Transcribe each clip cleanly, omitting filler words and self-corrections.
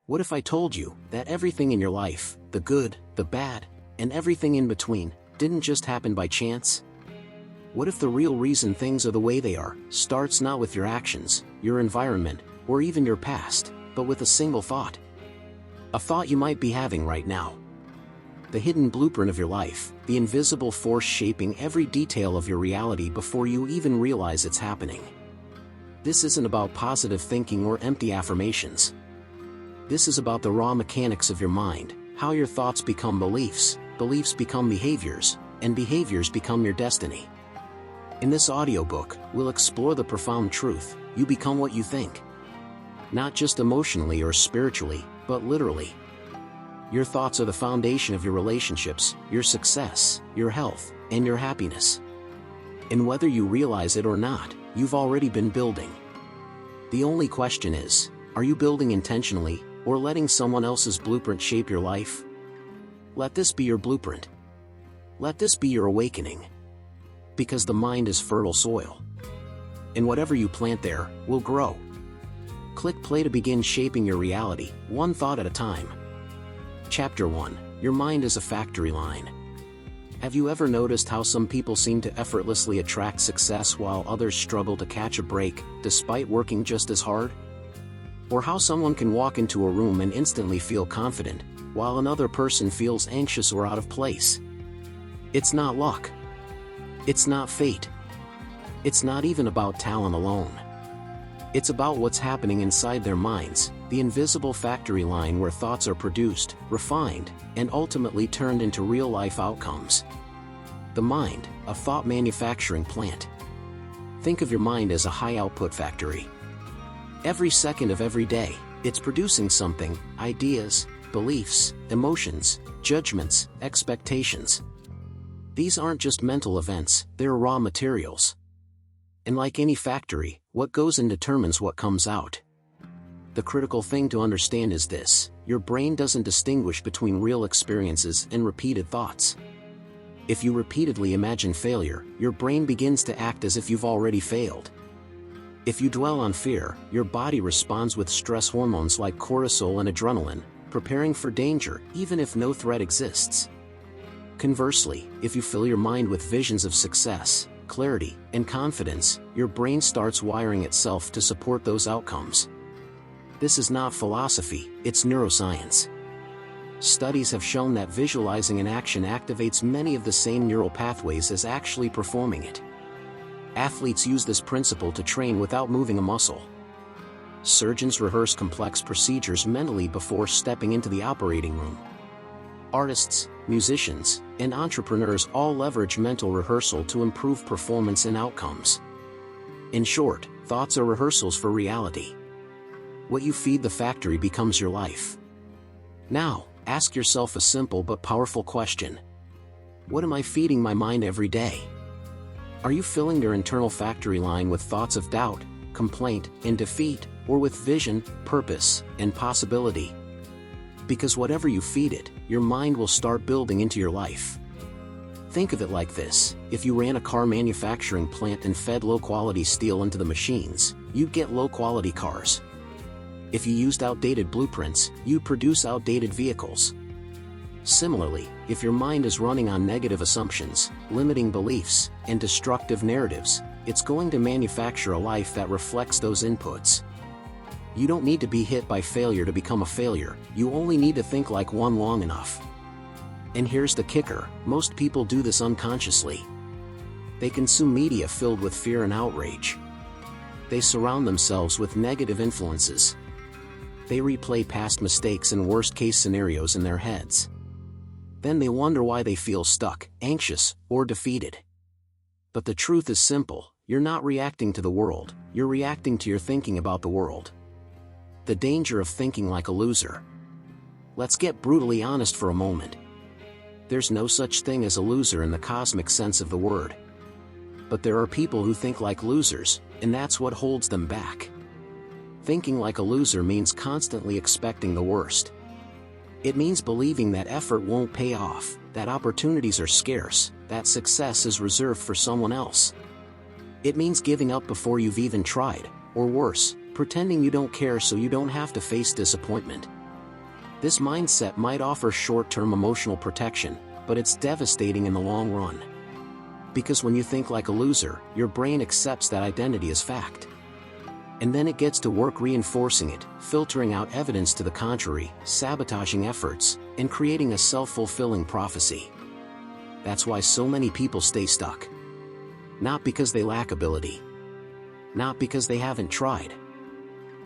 What if I told you that everything in your life, the good, the bad, and everything in between, didn't just happen by chance? What if the real reason things are the way they are starts not with your actions, your environment, or even your past, but with a single thought? A thought you might be having right now. The hidden blueprint of your life, the invisible force shaping every detail of your reality before you even realize it's happening. This isn't about positive thinking or empty affirmations. This is about the raw mechanics of your mind, how your thoughts become beliefs, beliefs become behaviors, and behaviors become your destiny. In this audiobook, we'll explore the profound truth: you become what you think. Not just emotionally or spiritually, but literally. Your thoughts are the foundation of your relationships, your success, your health, and your happiness. And whether you realize it or not, you've already been building. The only question is, are you building intentionally, or letting someone else's blueprint shape your life? Let this be your blueprint. Let this be your awakening. Because the mind is fertile soil. And whatever you plant there, will grow. Click play to begin shaping your reality, one thought at a time. Chapter 1. Your mind is a factory line. Have you ever noticed how some people seem to effortlessly attract success while others struggle to catch a break, despite working just as hard? Or how someone can walk into a room and instantly feel confident, while another person feels anxious or out of place? It's not luck. It's not fate. It's not even about talent alone. It's about what's happening inside their minds, the invisible factory line where thoughts are produced, refined, and ultimately turned into real-life outcomes. The mind, a thought manufacturing plant. Think of your mind as a high-output factory. Every second of every day, it's producing something: ideas, beliefs, emotions, judgments, expectations. These aren't just mental events, they're raw materials. And like any factory, what goes in determines what comes out. The critical thing to understand is this: your brain doesn't distinguish between real experiences and repeated thoughts. If you repeatedly imagine failure, your brain begins to act as if you've already failed. If you dwell on fear, your body responds with stress hormones like cortisol and adrenaline, preparing for danger even if no threat exists. Conversely, if you fill your mind with visions of success, clarity, and confidence, your brain starts wiring itself to support those outcomes. This is not philosophy, it's neuroscience. Studies have shown that visualizing an action activates many of the same neural pathways as actually performing it. Athletes use this principle to train without moving a muscle. Surgeons rehearse complex procedures mentally before stepping into the operating room. Artists, musicians, and entrepreneurs all leverage mental rehearsal to improve performance and outcomes. In short, thoughts are rehearsals for reality. What you feed the factory becomes your life. Now, ask yourself a simple but powerful question. What am I feeding my mind every day? Are you filling your internal factory line with thoughts of doubt, complaint, and defeat, or with vision, purpose, and possibility? Because whatever you feed it, your mind will start building into your life. Think of it like this: if you ran a car manufacturing plant and fed low-quality steel into the machines, you'd get low-quality cars. If you used outdated blueprints, you'd produce outdated vehicles. Similarly, if your mind is running on negative assumptions, limiting beliefs, and destructive narratives, it's going to manufacture a life that reflects those inputs. You don't need to be hit by failure to become a failure, you only need to think like one long enough. And here's the kicker: most people do this unconsciously. They consume media filled with fear and outrage. They surround themselves with negative influences. They replay past mistakes and worst-case scenarios in their heads. Then they wonder why they feel stuck, anxious, or defeated. But the truth is simple: you're not reacting to the world, you're reacting to your thinking about the world. The danger of thinking like a loser. Let's get brutally honest for a moment. There's no such thing as a loser in the cosmic sense of the word. But there are people who think like losers, and that's what holds them back. Thinking like a loser means constantly expecting the worst. It means believing that effort won't pay off, that opportunities are scarce, that success is reserved for someone else. It means giving up before you've even tried, or worse, pretending you don't care so you don't have to face disappointment. This mindset might offer short-term emotional protection, but it's devastating in the long run. Because when you think like a loser, your brain accepts that identity as fact. And then it gets to work reinforcing it, filtering out evidence to the contrary, sabotaging efforts, and creating a self-fulfilling prophecy. That's why so many people stay stuck. Not because they lack ability. Not because they haven't tried.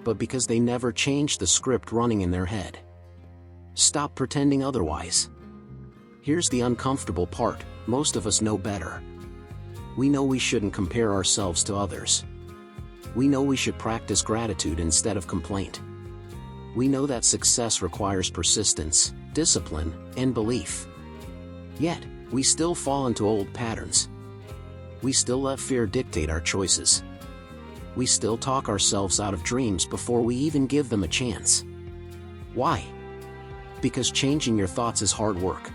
But because they never changed the script running in their head. Stop pretending otherwise. Here's the uncomfortable part: most of us know better. We know we shouldn't compare ourselves to others. We know we should practice gratitude instead of complaint. We know that success requires persistence, discipline, and belief. Yet, we still fall into old patterns. We still let fear dictate our choices. We still talk ourselves out of dreams before we even give them a chance. Why? Because changing your thoughts is hard work.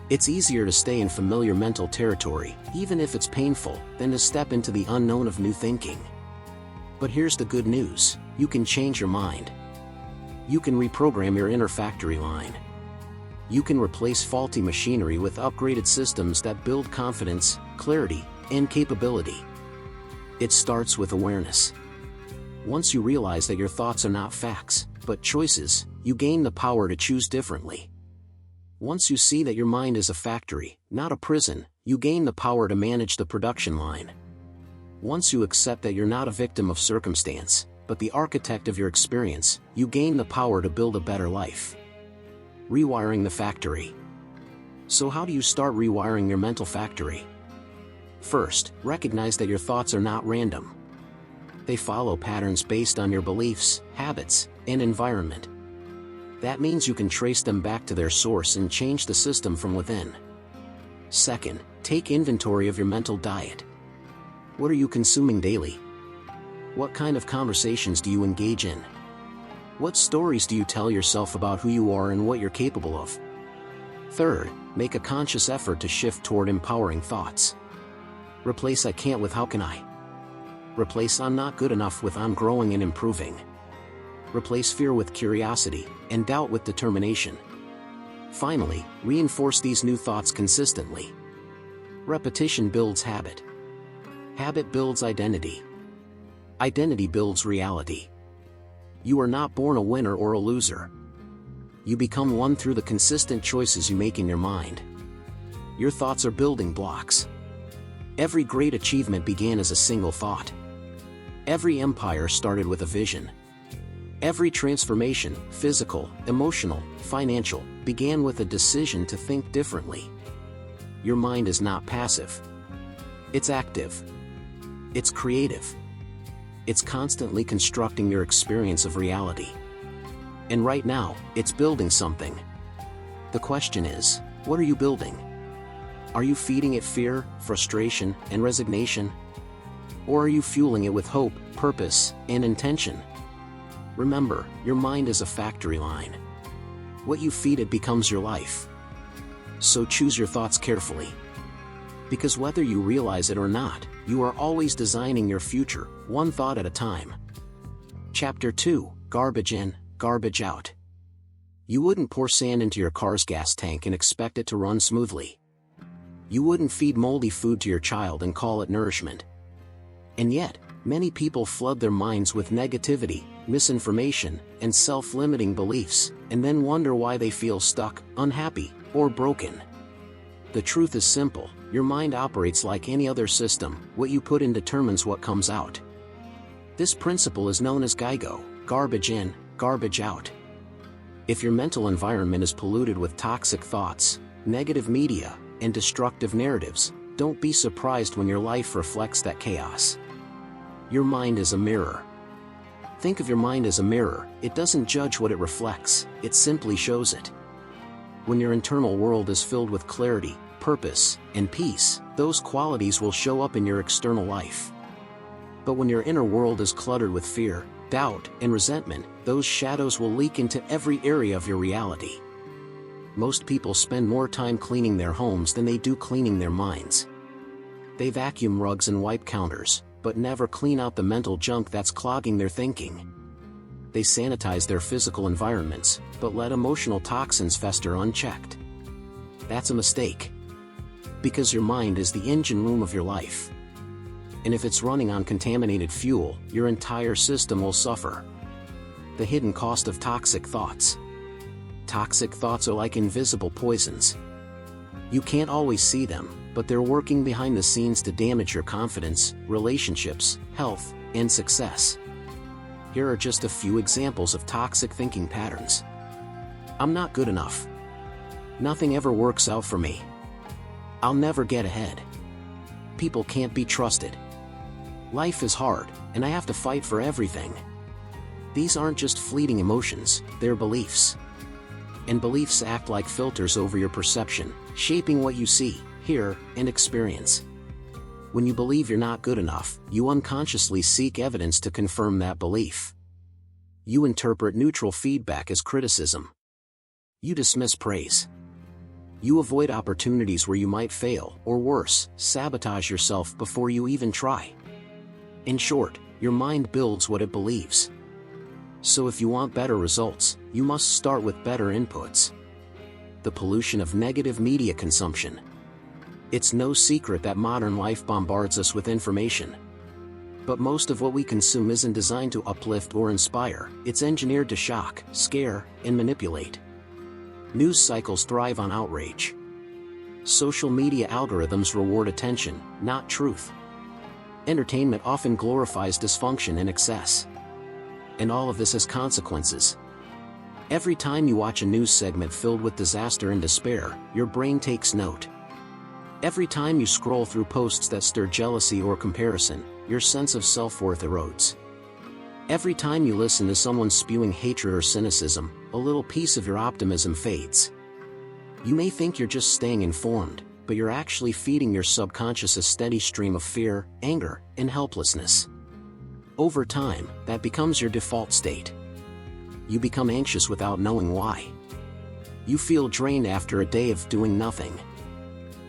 It's easier to stay in familiar mental territory, even if it's painful, than to step into the unknown of new thinking. But here's the good news: you can change your mind. You can reprogram your inner factory line. You can replace faulty machinery with upgraded systems that build confidence, clarity, and capability. It starts with awareness. Once you realize that your thoughts are not facts, but choices, you gain the power to choose differently. Once you see that your mind is a factory, not a prison, you gain the power to manage the production line. Once you accept that you're not a victim of circumstance, but the architect of your experience, you gain the power to build a better life. Rewiring the factory. So how do you start rewiring your mental factory? First, recognize that your thoughts are not random. They follow patterns based on your beliefs, habits, and environment. That means you can trace them back to their source and change the system from within. Second, take inventory of your mental diet. What are you consuming daily? What kind of conversations do you engage in? What stories do you tell yourself about who you are and what you're capable of? Third, make a conscious effort to shift toward empowering thoughts. Replace "I can't" with "how can I?" Replace "I'm not good enough" with "I'm growing and improving." Replace fear with curiosity, and doubt with determination. Finally, reinforce these new thoughts consistently. Repetition builds habit. Habit builds identity. Identity builds reality. You are not born a winner or a loser. You become one through the consistent choices you make in your mind. Your thoughts are building blocks. Every great achievement began as a single thought. Every empire started with a vision. Every transformation, physical, emotional, financial, began with a decision to think differently. Your mind is not passive. It's active. It's creative. It's constantly constructing your experience of reality. And right now, it's building something. The question is, what are you building? Are you feeding it fear, frustration, and resignation? Or are you fueling it with hope, purpose, and intention? Remember, your mind is a factory line. What you feed it becomes your life. So choose your thoughts carefully. Because whether you realize it or not, you are always designing your future, one thought at a time. Chapter 2: Garbage in, Garbage out. You wouldn't pour sand into your car's gas tank and expect it to run smoothly. You wouldn't feed moldy food to your child and call it nourishment. And yet, many people flood their minds with negativity, misinformation, and self-limiting beliefs, and then wonder why they feel stuck, unhappy, or broken. The truth is simple: your mind operates like any other system. What you put in determines what comes out. This principle is known as GIGO: garbage in, garbage out. If your mental environment is polluted with toxic thoughts, negative media, and destructive narratives, don't be surprised when your life reflects that chaos. Your mind is a mirror. Think of your mind as a mirror. It doesn't judge what it reflects, it simply shows it. When your internal world is filled with clarity, purpose, and peace, those qualities will show up in your external life. But when your inner world is cluttered with fear, doubt, and resentment, those shadows will leak into every area of your reality. Most people spend more time cleaning their homes than they do cleaning their minds. They vacuum rugs and wipe counters, but never clean out the mental junk that's clogging their thinking. They sanitize their physical environments, but let emotional toxins fester unchecked. That's a mistake. Because your mind is the engine room of your life. And if it's running on contaminated fuel, your entire system will suffer. The hidden cost of toxic thoughts. Toxic thoughts are like invisible poisons. You can't always see them, but they're working behind the scenes to damage your confidence, relationships, health, and success. Here are just a few examples of toxic thinking patterns. I'm not good enough. Nothing ever works out for me. I'll never get ahead. People can't be trusted. Life is hard, and I have to fight for everything. These aren't just fleeting emotions, they're beliefs. And beliefs act like filters over your perception, shaping what you see, hear, and experience. When you believe you're not good enough, you unconsciously seek evidence to confirm that belief. You interpret neutral feedback as criticism. You dismiss praise. You avoid opportunities where you might fail, or worse, sabotage yourself before you even try. In short, your mind builds what it believes. So if you want better results, you must start with better inputs. The pollution of negative media consumption. It's no secret that modern life bombards us with information. But most of what we consume isn't designed to uplift or inspire, it's engineered to shock, scare, and manipulate. News cycles thrive on outrage. Social media algorithms reward attention, not truth. Entertainment often glorifies dysfunction and excess. And all of this has consequences. Every time you watch a news segment filled with disaster and despair, your brain takes note. Every time you scroll through posts that stir jealousy or comparison, your sense of self-worth erodes. Every time you listen to someone spewing hatred or cynicism, a little piece of your optimism fades. You may think you're just staying informed, but you're actually feeding your subconscious a steady stream of fear, anger, and helplessness. Over time, that becomes your default state. You become anxious without knowing why. You feel drained after a day of doing nothing.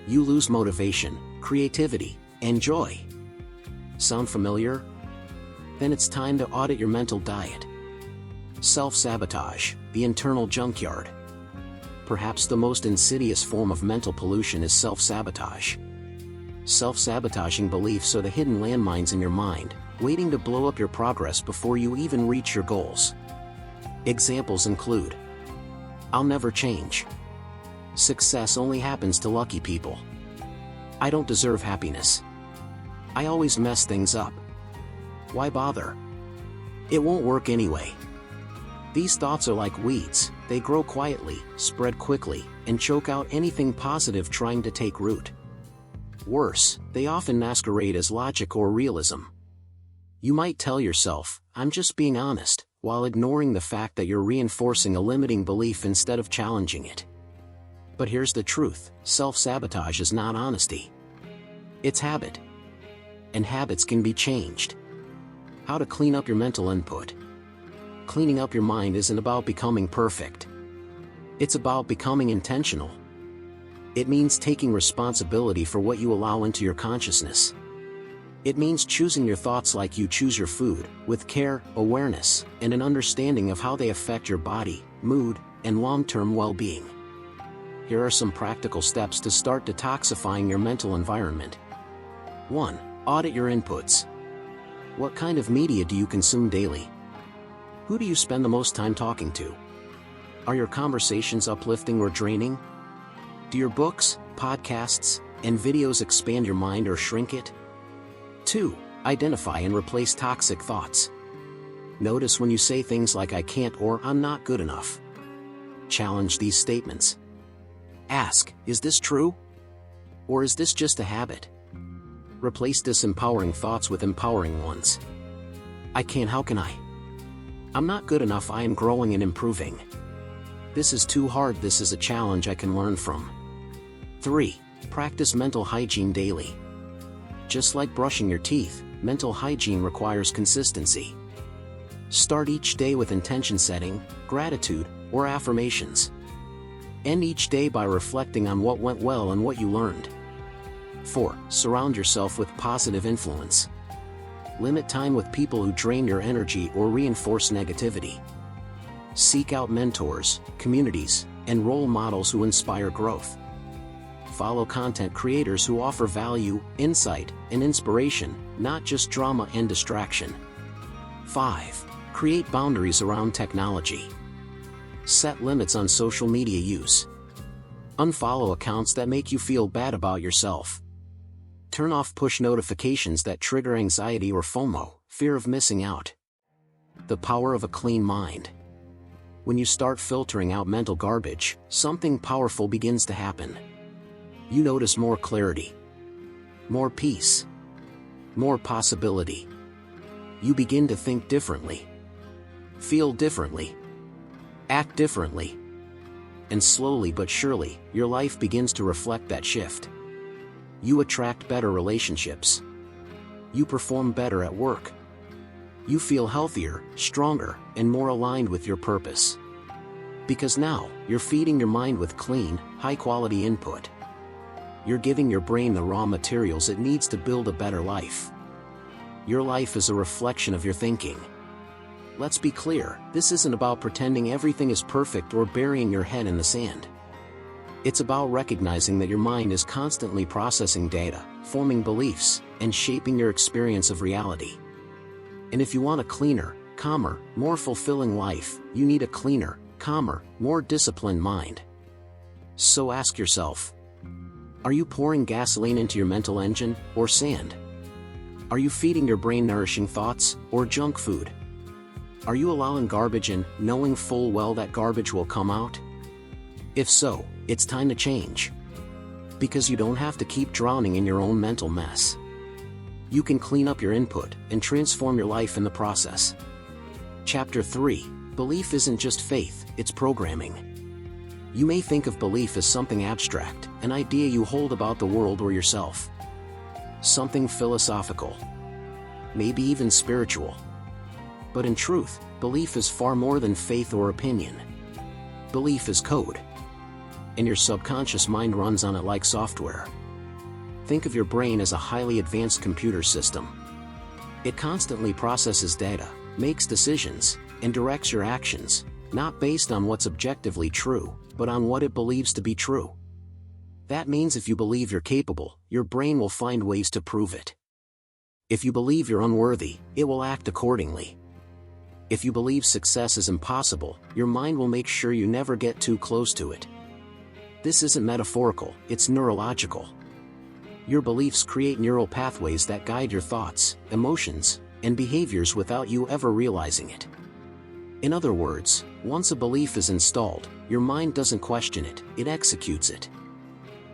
You lose motivation, creativity, and joy. Sound familiar? Then it's time to audit your mental diet. Self-sabotage, the internal junkyard. Perhaps the most insidious form of mental pollution is self-sabotage. Self-sabotaging beliefs are the hidden landmines in your mind, waiting to blow up your progress before you even reach your goals. Examples include: I'll never change. Success only happens to lucky people. I don't deserve happiness. I always mess things up. Why bother? It won't work anyway. These thoughts are like weeds, they grow quietly, spread quickly, and choke out anything positive trying to take root. Worse, they often masquerade as logic or realism. You might tell yourself, I'm just being honest, while ignoring the fact that you're reinforcing a limiting belief instead of challenging it. But here's the truth, self-sabotage is not honesty. It's habit. And habits can be changed. How to clean up your mental input. Cleaning up your mind isn't about becoming perfect. It's about becoming intentional. It means taking responsibility for what you allow into your consciousness. It means choosing your thoughts like you choose your food, with care, awareness, and an understanding of how they affect your body, mood, and long-term well-being. Here are some practical steps to start detoxifying your mental environment. 1. Audit your inputs. What kind of media do you consume daily? Who do you spend the most time talking to? Are your conversations uplifting or draining? Do your books, podcasts, and videos expand your mind or shrink it? 2. Identify and replace toxic thoughts. Notice when you say things like I can't or I'm not good enough. Challenge these statements. Ask, is this true? Or is this just a habit? Replace disempowering thoughts with empowering ones. I can't, how can I? I'm not good enough, I am growing and improving. This is too hard, this is a challenge I can learn from. 3. Practice mental hygiene daily. Just like brushing your teeth, mental hygiene requires consistency. Start each day with intention setting, gratitude, or affirmations. End each day by reflecting on what went well and what you learned. 4. Surround yourself with positive influence. Limit time with people who drain your energy or reinforce negativity. Seek out mentors, communities, and role models who inspire growth. Follow content creators who offer value, insight, and inspiration, not just drama and distraction. 5. Create boundaries around technology. Set limits on social media use. Unfollow accounts that make you feel bad about yourself. Turn off push notifications that trigger anxiety or FOMO, fear of missing out. The power of a clean mind. When you start filtering out mental garbage, something powerful begins to happen. You notice more clarity, more peace, more possibility. You begin to think differently, feel differently, act differently. And slowly but surely, your life begins to reflect that shift. You attract better relationships. You perform better at work. You feel healthier, stronger, and more aligned with your purpose. Because now, you're feeding your mind with clean, high-quality input. You're giving your brain the raw materials it needs to build a better life. Your life is a reflection of your thinking. Let's be clear, this isn't about pretending everything is perfect or burying your head in the sand. It's about recognizing that your mind is constantly processing data, forming beliefs, and shaping your experience of reality. And if you want a cleaner, calmer, more fulfilling life, you need a cleaner, calmer, more disciplined mind. So ask yourself, are you pouring gasoline into your mental engine, or sand? Are you feeding your brain nourishing thoughts, or junk food? Are you allowing garbage in, knowing full well that garbage will come out? If so, it's time to change. Because you don't have to keep drowning in your own mental mess. You can clean up your input, and transform your life in the process. Chapter 3. Belief isn't just faith, it's programming. You may think of belief as something abstract, an idea you hold about the world or yourself. Something philosophical. Maybe even spiritual. But in truth, belief is far more than faith or opinion. Belief is code. And your subconscious mind runs on it like software. Think of your brain as a highly advanced computer system. It constantly processes data, makes decisions, and directs your actions, not based on what's objectively true, but on what it believes to be true. That means if you believe you're capable, your brain will find ways to prove it. If you believe you're unworthy, it will act accordingly. If you believe success is impossible, your mind will make sure you never get too close to it. This isn't metaphorical, it's neurological. Your beliefs create neural pathways that guide your thoughts, emotions, and behaviors without you ever realizing it. In other words, once a belief is installed, your mind doesn't question it, it executes it.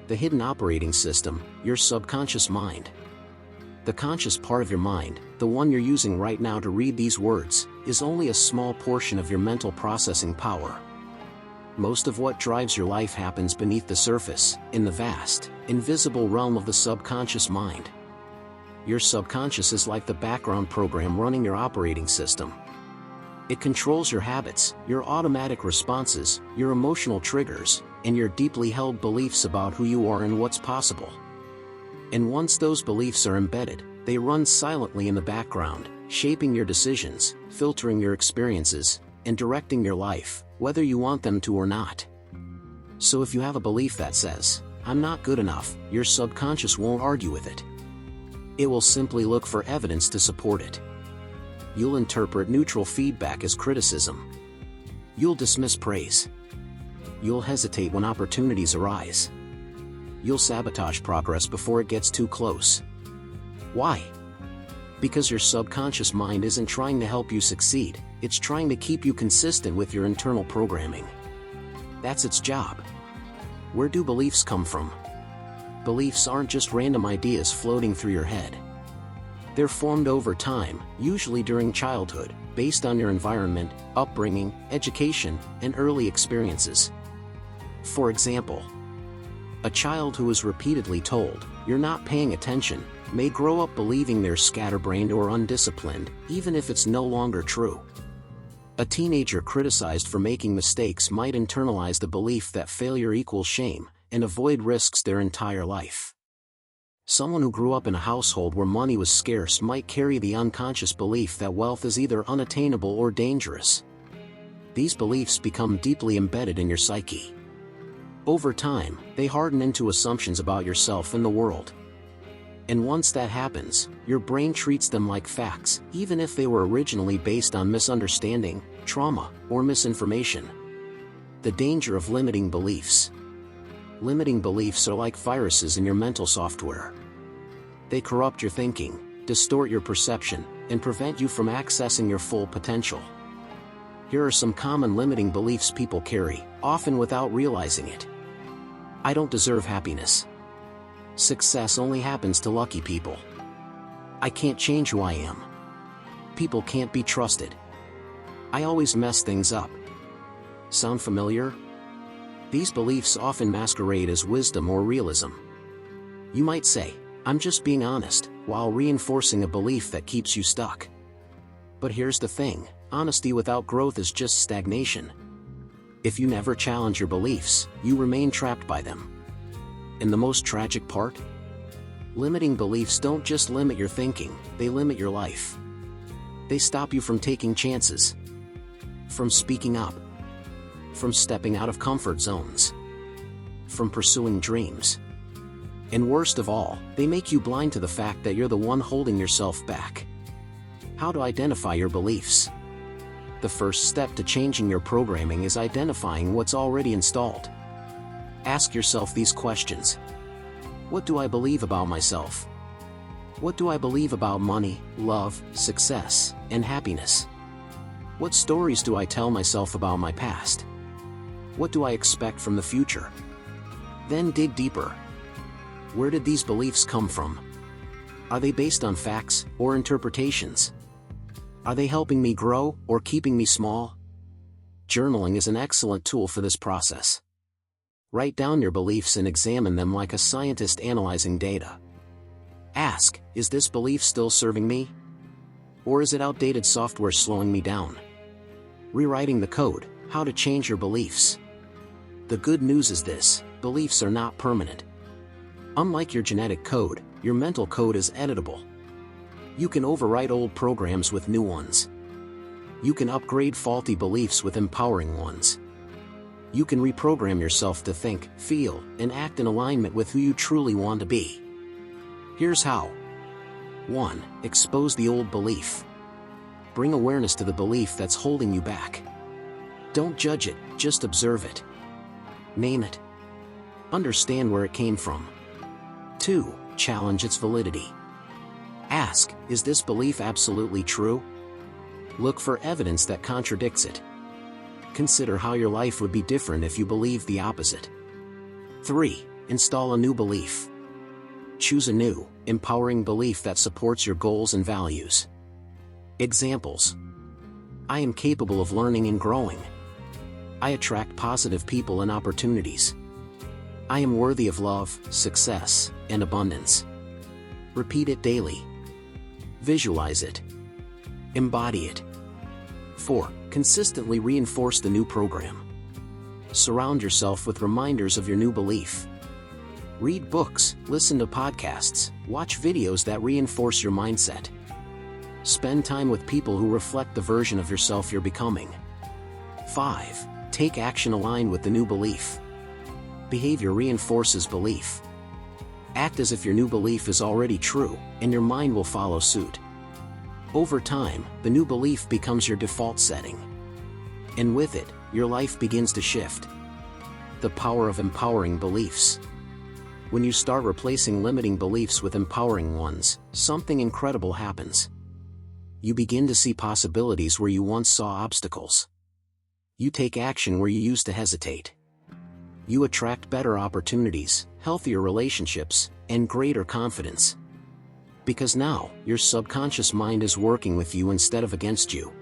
The hidden operating system, your subconscious mind. The conscious part of your mind, the one you're using right now to read these words, is only a small portion of your mental processing power. Most of what drives your life happens beneath the surface, in the vast, invisible realm of the subconscious mind. Your subconscious is like the background program running your operating system. It controls your habits, your automatic responses, your emotional triggers, and your deeply held beliefs about who you are and what's possible. And once those beliefs are embedded, they run silently in the background, shaping your decisions, filtering your experiences, and directing your life, whether you want them to or not. So if you have a belief that says, "I'm not good enough," your subconscious won't argue with it. It will simply look for evidence to support it. You'll interpret neutral feedback as criticism. You'll dismiss praise. You'll hesitate when opportunities arise. You'll sabotage progress before it gets too close. Why? Because your subconscious mind isn't trying to help you succeed, it's trying to keep you consistent with your internal programming. That's its job. Where do beliefs come from? Beliefs aren't just random ideas floating through your head. They're formed over time, usually during childhood, based on your environment, upbringing, education, and early experiences. For example, a child who is repeatedly told, "You're not paying attention," may grow up believing they're scatterbrained or undisciplined, even if it's no longer true. A teenager criticized for making mistakes might internalize the belief that failure equals shame, and avoid risks their entire life. Someone who grew up in a household where money was scarce might carry the unconscious belief that wealth is either unattainable or dangerous. These beliefs become deeply embedded in your psyche. Over time, they harden into assumptions about yourself and the world. And once that happens, your brain treats them like facts, even if they were originally based on misunderstanding, trauma, or misinformation. The danger of limiting beliefs. Limiting beliefs are like viruses in your mental software. They corrupt your thinking, distort your perception, and prevent you from accessing your full potential. Here are some common limiting beliefs people carry, often without realizing it. I don't deserve happiness. Success only happens to lucky people. I can't change who I am. People can't be trusted. I always mess things up. Sound familiar? These beliefs often masquerade as wisdom or realism. You might say, I'm just being honest, while reinforcing a belief that keeps you stuck. But here's the thing, honesty without growth is just stagnation. If you never challenge your beliefs, you remain trapped by them. And the most tragic part? Limiting beliefs don't just limit your thinking, they limit your life. They stop you from taking chances, from speaking up, from stepping out of comfort zones, from pursuing dreams. And worst of all, they make you blind to the fact that you're the one holding yourself back. How to identify your beliefs? The first step to changing your programming is identifying what's already installed. Ask yourself these questions. What do I believe about myself? What do I believe about money, love, success, and happiness? What stories do I tell myself about my past? What do I expect from the future? Then dig deeper. Where did these beliefs come from? Are they based on facts or interpretations? Are they helping me grow or keeping me small? Journaling is an excellent tool for this process. Write down your beliefs and examine them like a scientist analyzing data. Ask, is this belief still serving me? Or is it outdated software slowing me down? Rewriting the code, how to change your beliefs. The good news is this, beliefs are not permanent. Unlike your genetic code, your mental code is editable. You can overwrite old programs with new ones. You can upgrade faulty beliefs with empowering ones. You can reprogram yourself to think, feel, and act in alignment with who you truly want to be. Here's how. 1. Expose the old belief. Bring awareness to the belief that's holding you back. Don't judge it, just observe it. Name it. Understand where it came from. 2. Challenge its validity. Ask, is this belief absolutely true? Look for evidence that contradicts it. Consider how your life would be different if you believed the opposite. 3. Install a new belief. Choose a new, empowering belief that supports your goals and values. Examples. I am capable of learning and growing. I attract positive people and opportunities. I am worthy of love, success, and abundance. Repeat it daily. Visualize it. Embody it. 4. Consistently reinforce the new program. Surround yourself with reminders of your new belief. Read books, listen to podcasts, watch videos that reinforce your mindset. Spend time with people who reflect the version of yourself you're becoming. 5. Take action aligned with the new belief. Behavior reinforces belief. Act as if your new belief is already true, and your mind will follow suit. Over time, the new belief becomes your default setting. And with it, your life begins to shift. The power of empowering beliefs. When you start replacing limiting beliefs with empowering ones, something incredible happens. You begin to see possibilities where you once saw obstacles. You take action where you used to hesitate. You attract better opportunities, healthier relationships, and greater confidence. Because now, your subconscious mind is working with you instead of against you.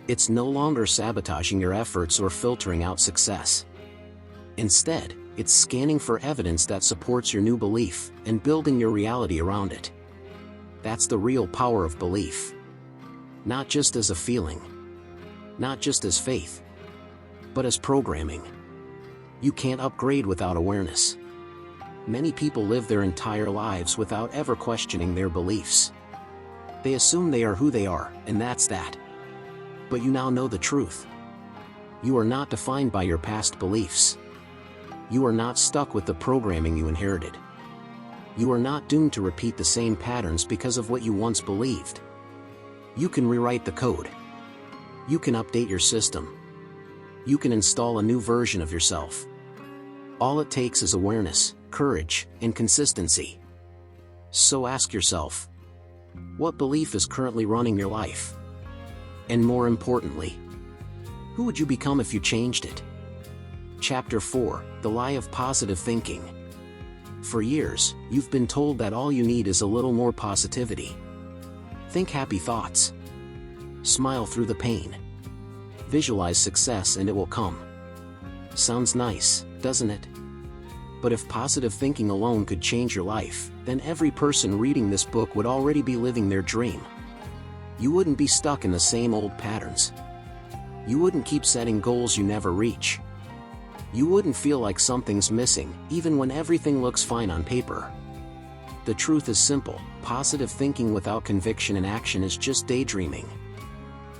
It's no longer sabotaging your efforts or filtering out success. Instead, it's scanning for evidence that supports your new belief and building your reality around it. That's the real power of belief. Not just as a feeling. Not just as faith. But as programming. You can't upgrade without awareness. Many people live their entire lives without ever questioning their beliefs. They assume they are who they are, and that's that. But you now know the truth. You are not defined by your past beliefs. You are not stuck with the programming you inherited. You are not doomed to repeat the same patterns because of what you once believed. You can rewrite the code. You can update your system. You can install a new version of yourself. All it takes is awareness, courage, and consistency. So ask yourself, what belief is currently running your life? And more importantly, who would you become if you changed it? Chapter 4, The Lie of Positive Thinking. For years, you've been told that all you need is a little more positivity. Think happy thoughts. Smile through the pain. Visualize success and it will come. Sounds nice, doesn't it? But if positive thinking alone could change your life, then every person reading this book would already be living their dream. You wouldn't be stuck in the same old patterns. You wouldn't keep setting goals you never reach. You wouldn't feel like something's missing, even when everything looks fine on paper. The truth is simple: positive thinking without conviction and action is just daydreaming.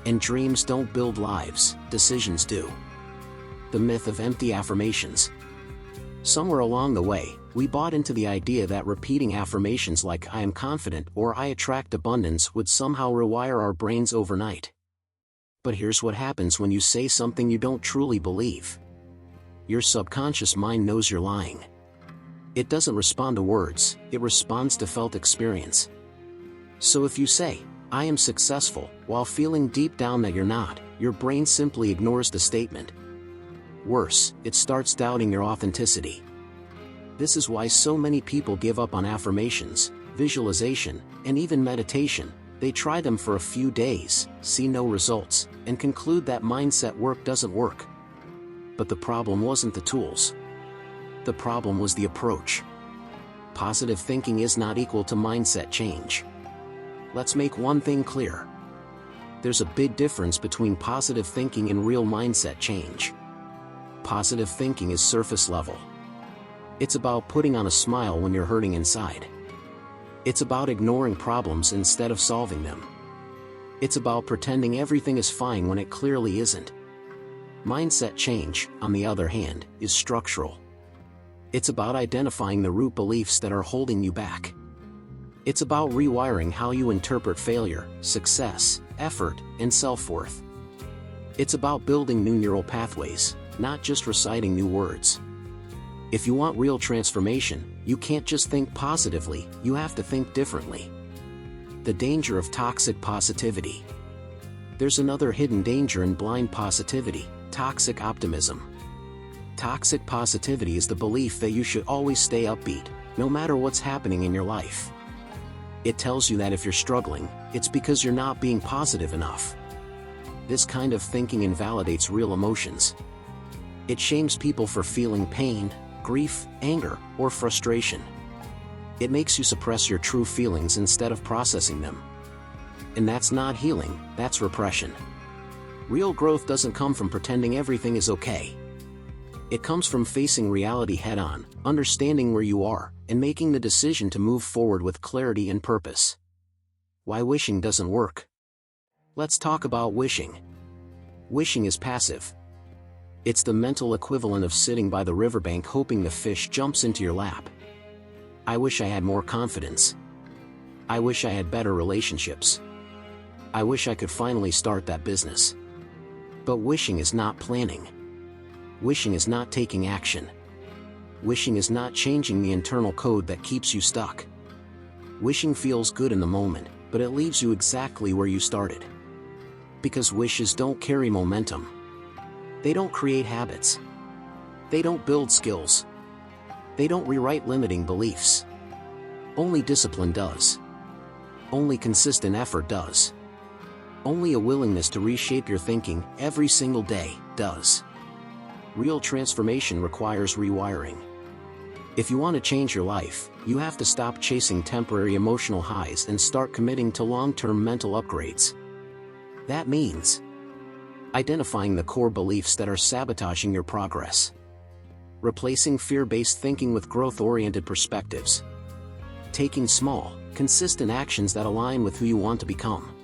And dreams don't build lives, decisions do. The myth of empty affirmations. Somewhere along the way, we bought into the idea that repeating affirmations like "I am confident" or "I attract abundance" would somehow rewire our brains overnight. But here's what happens when you say something you don't truly believe. Your subconscious mind knows you're lying. It doesn't respond to words, it responds to felt experience. So if you say, "I am successful," while feeling deep down that you're not, your brain simply ignores the statement. Worse, it starts doubting your authenticity. This is why so many people give up on affirmations, visualization, and even meditation. They try them for a few days, see no results, and conclude that mindset work doesn't work. But the problem wasn't the tools. The problem was the approach. Positive thinking is not equal to mindset change. Let's make one thing clear. There's a big difference between positive thinking and real mindset change. Positive thinking is surface level. It's about putting on a smile when you're hurting inside. It's about ignoring problems instead of solving them. It's about pretending everything is fine when it clearly isn't. Mindset change, on the other hand, is structural. It's about identifying the root beliefs that are holding you back. It's about rewiring how you interpret failure, success, effort, and self-worth. It's about building new neural pathways, not just reciting new words. If you want real transformation, you can't just think positively, you have to think differently. The danger of toxic positivity. There's another hidden danger in blind positivity: toxic optimism. Toxic positivity is the belief that you should always stay upbeat, no matter what's happening in your life. It tells you that if you're struggling, it's because you're not being positive enough. This kind of thinking invalidates real emotions. It shames people for feeling pain, grief, anger, or frustration. It makes you suppress your true feelings instead of processing them. And that's not healing, that's repression. Real growth doesn't come from pretending everything is okay. It comes from facing reality head-on, understanding where you are, and making the decision to move forward with clarity and purpose. Why wishing doesn't work? Let's talk about wishing. Wishing is passive. It's the mental equivalent of sitting by the riverbank hoping the fish jumps into your lap. I wish I had more confidence. I wish I had better relationships. I wish I could finally start that business. But wishing is not planning. Wishing is not taking action. Wishing is not changing the internal code that keeps you stuck. Wishing feels good in the moment, but it leaves you exactly where you started. Because wishes don't carry momentum. They don't create habits. They don't build skills. They don't rewrite limiting beliefs. Only discipline does. Only consistent effort does. Only a willingness to reshape your thinking every single day does. Real transformation requires rewiring. If you want to change your life, you have to stop chasing temporary emotional highs and start committing to long-term mental upgrades. That means identifying the core beliefs that are sabotaging your progress. Replacing fear-based thinking with growth-oriented perspectives. Taking small, consistent actions that align with who you want to become.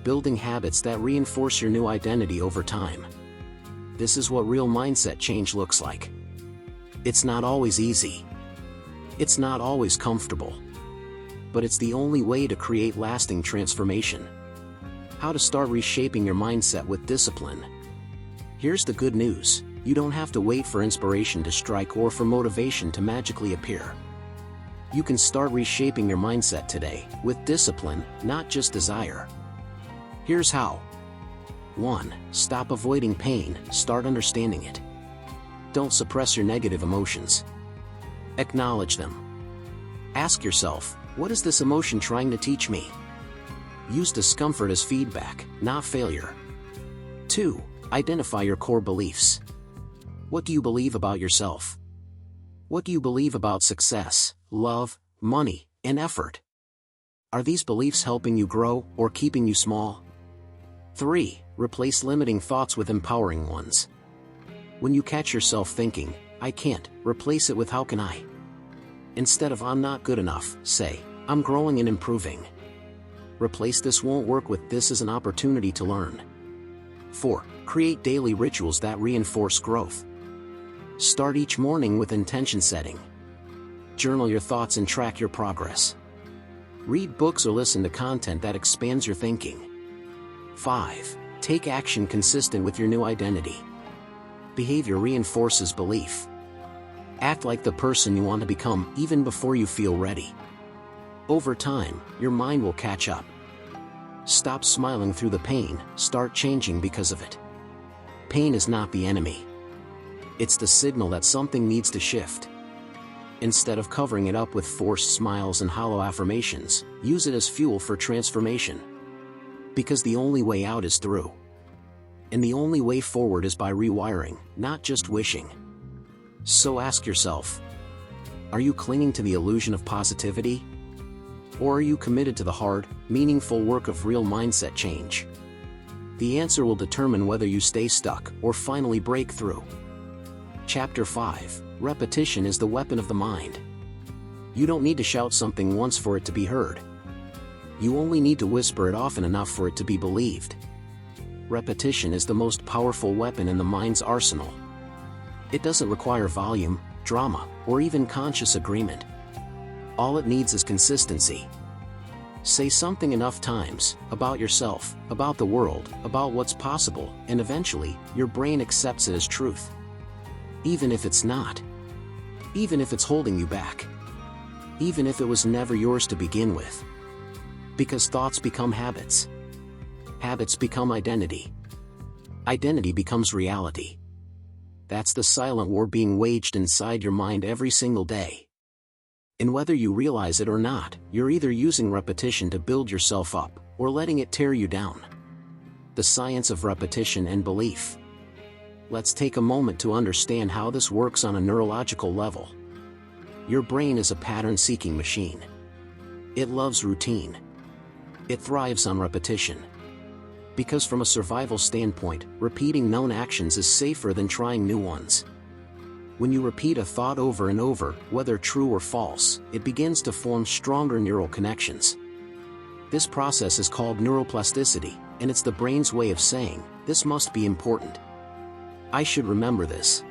Building habits that reinforce your new identity over time. This is what real mindset change looks like. It's not always easy. It's not always comfortable. But it's the only way to create lasting transformation. How to start reshaping your mindset with discipline. Here's the good news. You don't have to wait for inspiration to strike or for motivation to magically appear. You can start reshaping your mindset today, with discipline, not just desire. Here's how. 1. Stop avoiding pain, start understanding it. Don't suppress your negative emotions. Acknowledge them. Ask yourself, what is this emotion trying to teach me? Use discomfort as feedback, not failure. 2. Identify your core beliefs. What do you believe about yourself? What do you believe about success, love, money, and effort? Are these beliefs helping you grow or keeping you small? 3. Replace limiting thoughts with empowering ones. When you catch yourself thinking, I can't, replace it with how can I? Instead of I'm not good enough, say, I'm growing and improving. Replace this won't work with this is an opportunity to learn. 4. Create daily rituals that reinforce growth. Start each morning with intention setting. Journal your thoughts and track your progress. Read books or listen to content that expands your thinking. 5. Take action consistent with your new identity. Behavior reinforces belief. Act like the person you want to become even before you feel ready. Over time, your mind will catch up. Stop smiling through the pain, start changing because of it. Pain is not the enemy. It's the signal that something needs to shift. Instead of covering it up with forced smiles and hollow affirmations, use it as fuel for transformation. Because the only way out is through. And the only way forward is by rewiring, not just wishing. So ask yourself, are you clinging to the illusion of positivity? Or are you committed to the hard, meaningful work of real mindset change? The answer will determine whether you stay stuck or finally break through. Chapter 5. Repetition is the weapon of the mind. You don't need to shout something once for it to be heard. You only need to whisper it often enough for it to be believed. Repetition is the most powerful weapon in the mind's arsenal. It doesn't require volume, drama, or even conscious agreement. All it needs is consistency. Say something enough times, about yourself, about the world, about what's possible, and eventually, your brain accepts it as truth. Even if it's not. Even if it's holding you back. Even if it was never yours to begin with. Because thoughts become habits. Habits become identity. Identity becomes reality. That's the silent war being waged inside your mind every single day. And whether you realize it or not, you're either using repetition to build yourself up, or letting it tear you down. The science of repetition and belief. Let's take a moment to understand how this works on a neurological level. Your brain is a pattern-seeking machine. It loves routine. It thrives on repetition. Because from a survival standpoint, repeating known actions is safer than trying new ones. When you repeat a thought over and over, whether true or false, it begins to form stronger neural connections. This process is called neuroplasticity, and it's the brain's way of saying, this must be important. I should remember this.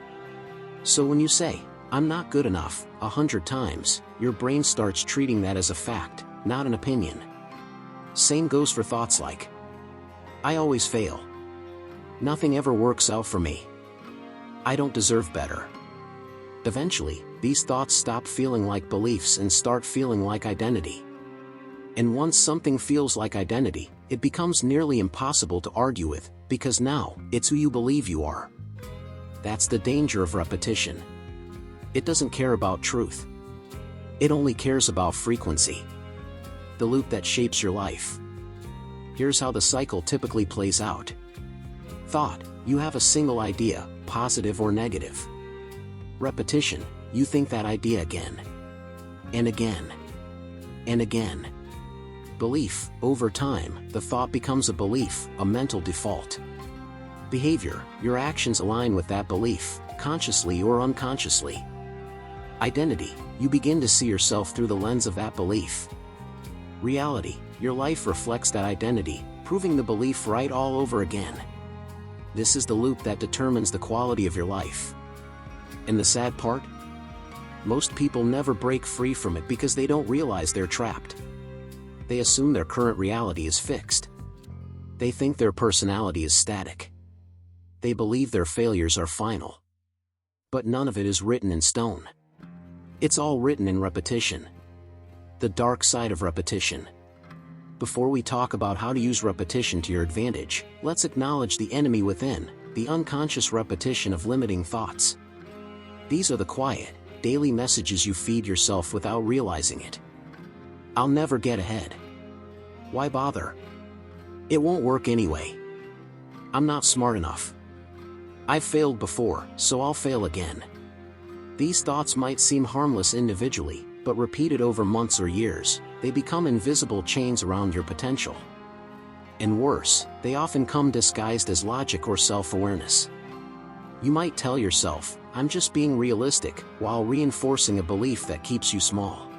So when you say, I'm not good enough, 100 times, your brain starts treating that as a fact, not an opinion. Same goes for thoughts like, I always fail. Nothing ever works out for me. I don't deserve better. Eventually, these thoughts stop feeling like beliefs and start feeling like identity. And once something feels like identity, it becomes nearly impossible to argue with, because now, it's who you believe you are. That's the danger of repetition. It doesn't care about truth. It only cares about frequency. The loop that shapes your life. Here's how the cycle typically plays out. Thought, you have a single idea, positive or negative. Repetition, you think that idea again. And again. And again. Belief, over time, the thought becomes a belief, a mental default. Behavior, your actions align with that belief, consciously or unconsciously. Identity, you begin to see yourself through the lens of that belief. Reality, your life reflects that identity, proving the belief right all over again. This is the loop that determines the quality of your life. And the sad part? Most people never break free from it because they don't realize they're trapped. They assume their current reality is fixed. They think their personality is static. They believe their failures are final. But none of it is written in stone. It's all written in repetition. The dark side of repetition. Before we talk about how to use repetition to your advantage, let's acknowledge the enemy within, the unconscious repetition of limiting thoughts. These are the quiet, daily messages you feed yourself without realizing it. I'll never get ahead. Why bother? It won't work anyway. I'm not smart enough. I've failed before, so I'll fail again. These thoughts might seem harmless individually, but repeated over months or years, they become invisible chains around your potential. And worse, they often come disguised as logic or self-awareness. You might tell yourself, "I'm just being realistic," while reinforcing a belief that keeps you small.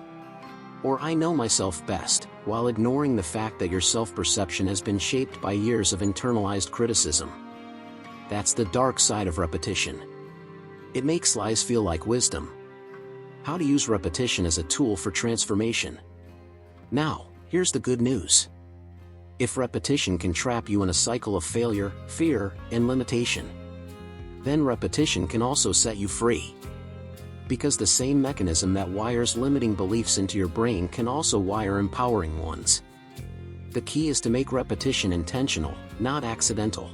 Or "I know myself best," while ignoring the fact that your self-perception has been shaped by years of internalized criticism. That's the dark side of repetition. It makes lies feel like wisdom. How to use repetition as a tool for transformation. Now, here's the good news. If repetition can trap you in a cycle of failure, fear, and limitation, then repetition can also set you free. Because the same mechanism that wires limiting beliefs into your brain can also wire empowering ones. The key is to make repetition intentional, not accidental.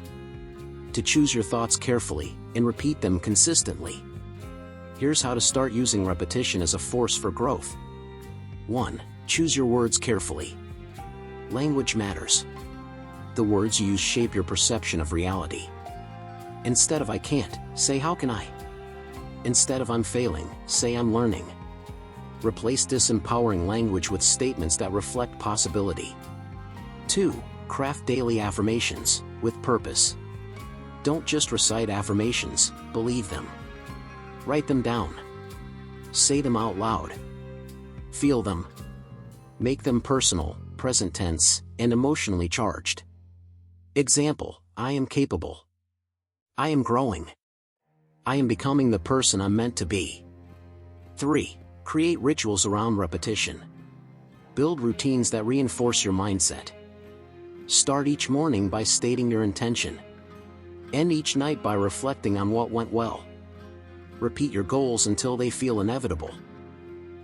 To choose your thoughts carefully, and repeat them consistently. Here's how to start using repetition as a force for growth. 1. Choose your words carefully. Language matters. The words you use shape your perception of reality. Instead of "I can't," say "How can I?" Instead of "I'm failing," say "I'm learning." Replace disempowering language with statements that reflect possibility. 2. Craft daily affirmations, with purpose. Don't just recite affirmations, believe them. Write them down. Say them out loud. Feel them. Make them personal, present tense, and emotionally charged. Example: I am capable. I am growing. I am becoming the person I'm meant to be. 3. Create rituals around repetition. Build routines that reinforce your mindset. Start each morning by stating your intention. End each night by reflecting on what went well. Repeat your goals until they feel inevitable.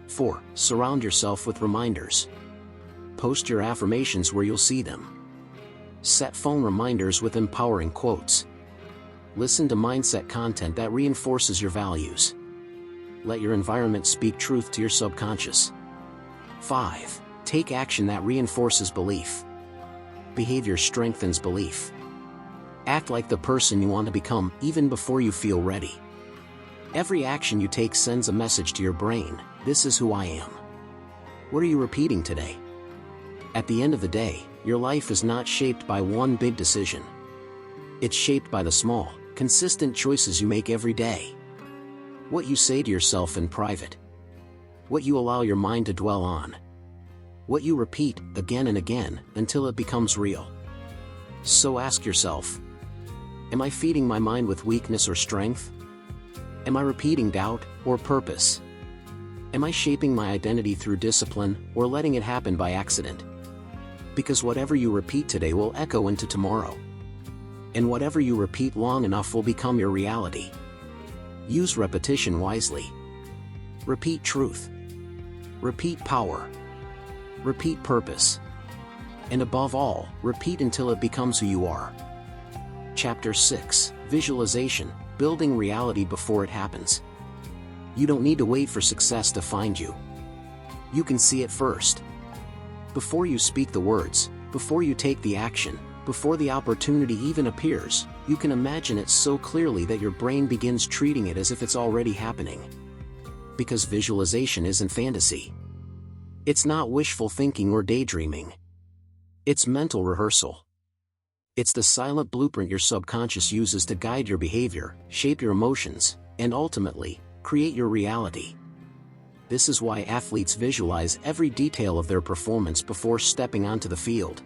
4. Surround yourself with reminders. Post your affirmations where you'll see them. Set phone reminders with empowering quotes. Listen to mindset content that reinforces your values. Let your environment speak truth to your subconscious. 5. Take action that reinforces belief. Behavior strengthens belief. Act like the person you want to become, even before you feel ready. Every action you take sends a message to your brain: this is who I am. What are you repeating today? At the end of the day, your life is not shaped by one big decision. It's shaped by the small, consistent choices you make every day. What you say to yourself in private. What you allow your mind to dwell on. What you repeat again and again until it becomes real. So ask yourself, am I feeding my mind with weakness or strength? Am I repeating doubt or purpose? Am I shaping my identity through discipline or letting it happen by accident? Because whatever you repeat today will echo into tomorrow. And whatever you repeat long enough will become your reality. Use repetition wisely. Repeat truth. Repeat power. Repeat purpose. And above all, repeat until it becomes who you are. Chapter 6, Visualization, Building Reality Before It Happens. You don't need to wait for success to find you. You can see it first. Before you speak the words, before you take the action, before the opportunity even appears, you can imagine it so clearly that your brain begins treating it as if it's already happening. Because visualization isn't fantasy. It's not wishful thinking or daydreaming. It's mental rehearsal. It's the silent blueprint your subconscious uses to guide your behavior, shape your emotions, and ultimately, create your reality. This is why athletes visualize every detail of their performance before stepping onto the field.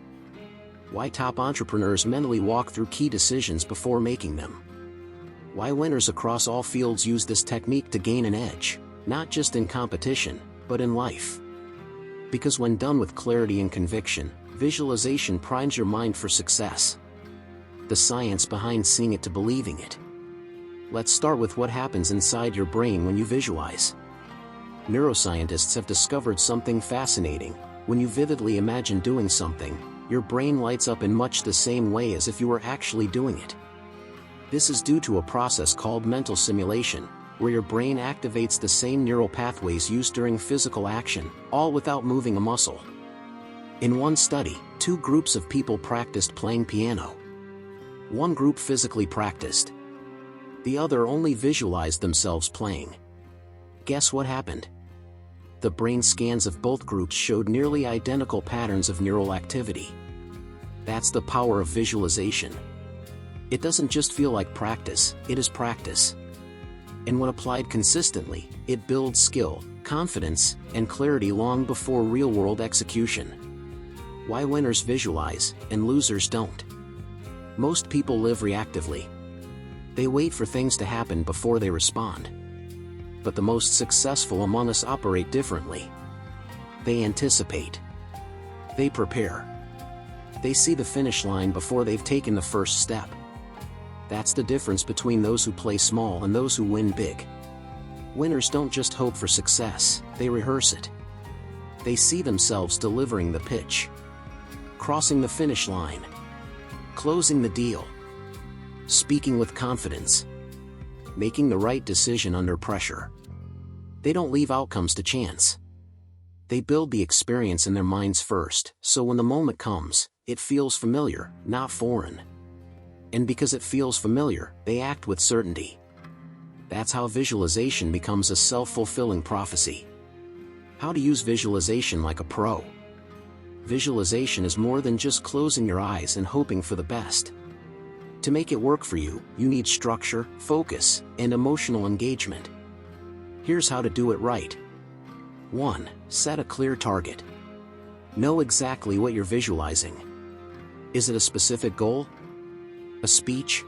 Why top entrepreneurs mentally walk through key decisions before making them. Why winners across all fields use this technique to gain an edge, not just in competition, but in life. Because when done with clarity and conviction, visualization primes your mind for success. The science behind seeing it to believing it. Let's start with what happens inside your brain when you visualize. Neuroscientists have discovered something fascinating. When you vividly imagine doing something, your brain lights up in much the same way as if you were actually doing it. This is due to a process called mental simulation, where your brain activates the same neural pathways used during physical action, all without moving a muscle. In one study, 2 groups of people practiced playing piano. One group physically practiced. The other only visualized themselves playing. Guess what happened? The brain scans of both groups showed nearly identical patterns of neural activity. That's the power of visualization. It doesn't just feel like practice, it is practice. And when applied consistently, it builds skill, confidence, and clarity long before real-world execution. Why winners visualize, and losers don't. Most people live reactively. They wait for things to happen before they respond. But the most successful among us operate differently. They anticipate. They prepare. They see the finish line before they've taken the first step. That's the difference between those who play small and those who win big. Winners don't just hope for success, they rehearse it. They see themselves delivering the pitch, crossing the finish line, closing the deal, speaking with confidence, making the right decision under pressure. They don't leave outcomes to chance. They build the experience in their minds first, so when the moment comes, it feels familiar, not foreign. And because it feels familiar, they act with certainty. That's how visualization becomes a self-fulfilling prophecy. How to use visualization like a pro. Visualization is more than just closing your eyes and hoping for the best. To make it work for you, you need structure, focus, and emotional engagement. Here's how to do it right. 1. Set a clear target. Know exactly what you're visualizing. Is it a specific goal? A speech?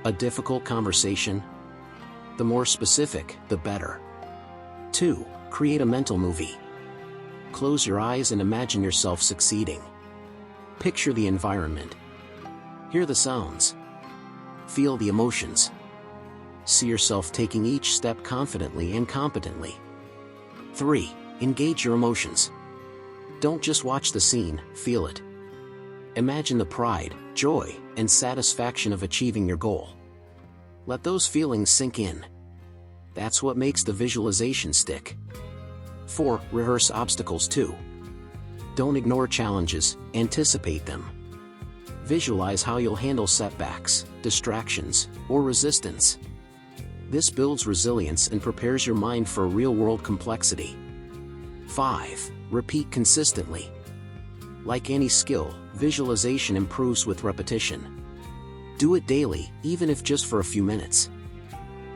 A difficult conversation? The more specific, the better. 2. Create a mental movie. Close your eyes and imagine yourself succeeding. Picture the environment. Hear the sounds. Feel the emotions. See yourself taking each step confidently and competently. 3. Engage your emotions. Don't just watch the scene, feel it. Imagine the pride, joy, and satisfaction of achieving your goal. Let those feelings sink in. That's what makes the visualization stick. 4. Rehearse obstacles too. Don't ignore challenges, anticipate them. Visualize how you'll handle setbacks, distractions, or resistance. This builds resilience and prepares your mind for real-world complexity. 5. Repeat consistently. Like any skill, visualization improves with repetition. Do it daily, even if just for a few minutes.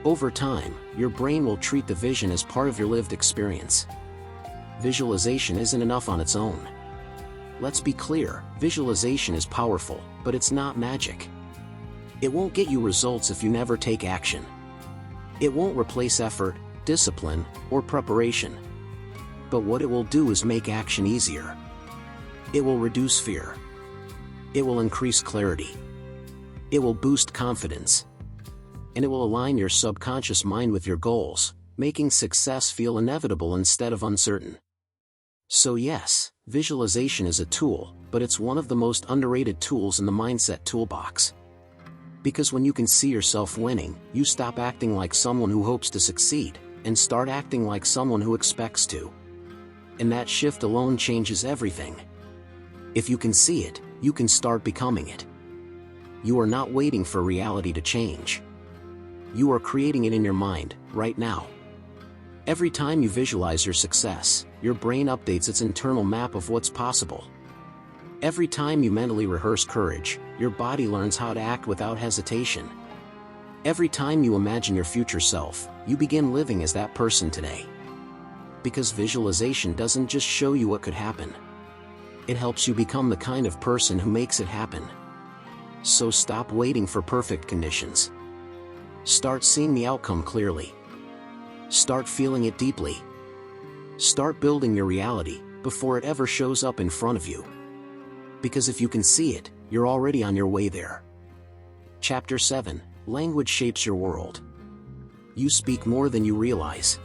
Over time, your brain will treat the vision as part of your lived experience. Visualization isn't enough on its own. Let's be clear, visualization is powerful, but it's not magic. It won't get you results if you never take action. It won't replace effort, discipline, or preparation. But what it will do is make action easier. It will reduce fear. It will increase clarity. It will boost confidence. And it will align your subconscious mind with your goals, making success feel inevitable instead of uncertain. So yes, visualization is a tool, but it's one of the most underrated tools in the mindset toolbox. Because when you can see yourself winning, you stop acting like someone who hopes to succeed, and start acting like someone who expects to. And that shift alone changes everything. If you can see it, you can start becoming it. You are not waiting for reality to change. You are creating it in your mind, right now. Every time you visualize your success, your brain updates its internal map of what's possible. Every time you mentally rehearse courage, your body learns how to act without hesitation. Every time you imagine your future self, you begin living as that person today. Because visualization doesn't just show you what could happen. It helps you become the kind of person who makes it happen. So stop waiting for perfect conditions. Start seeing the outcome clearly. Start feeling it deeply. Start building your reality before it ever shows up in front of you. Because if you can see it, you're already on your way there. Chapter 7. Language shapes your world. You speak more than you realize.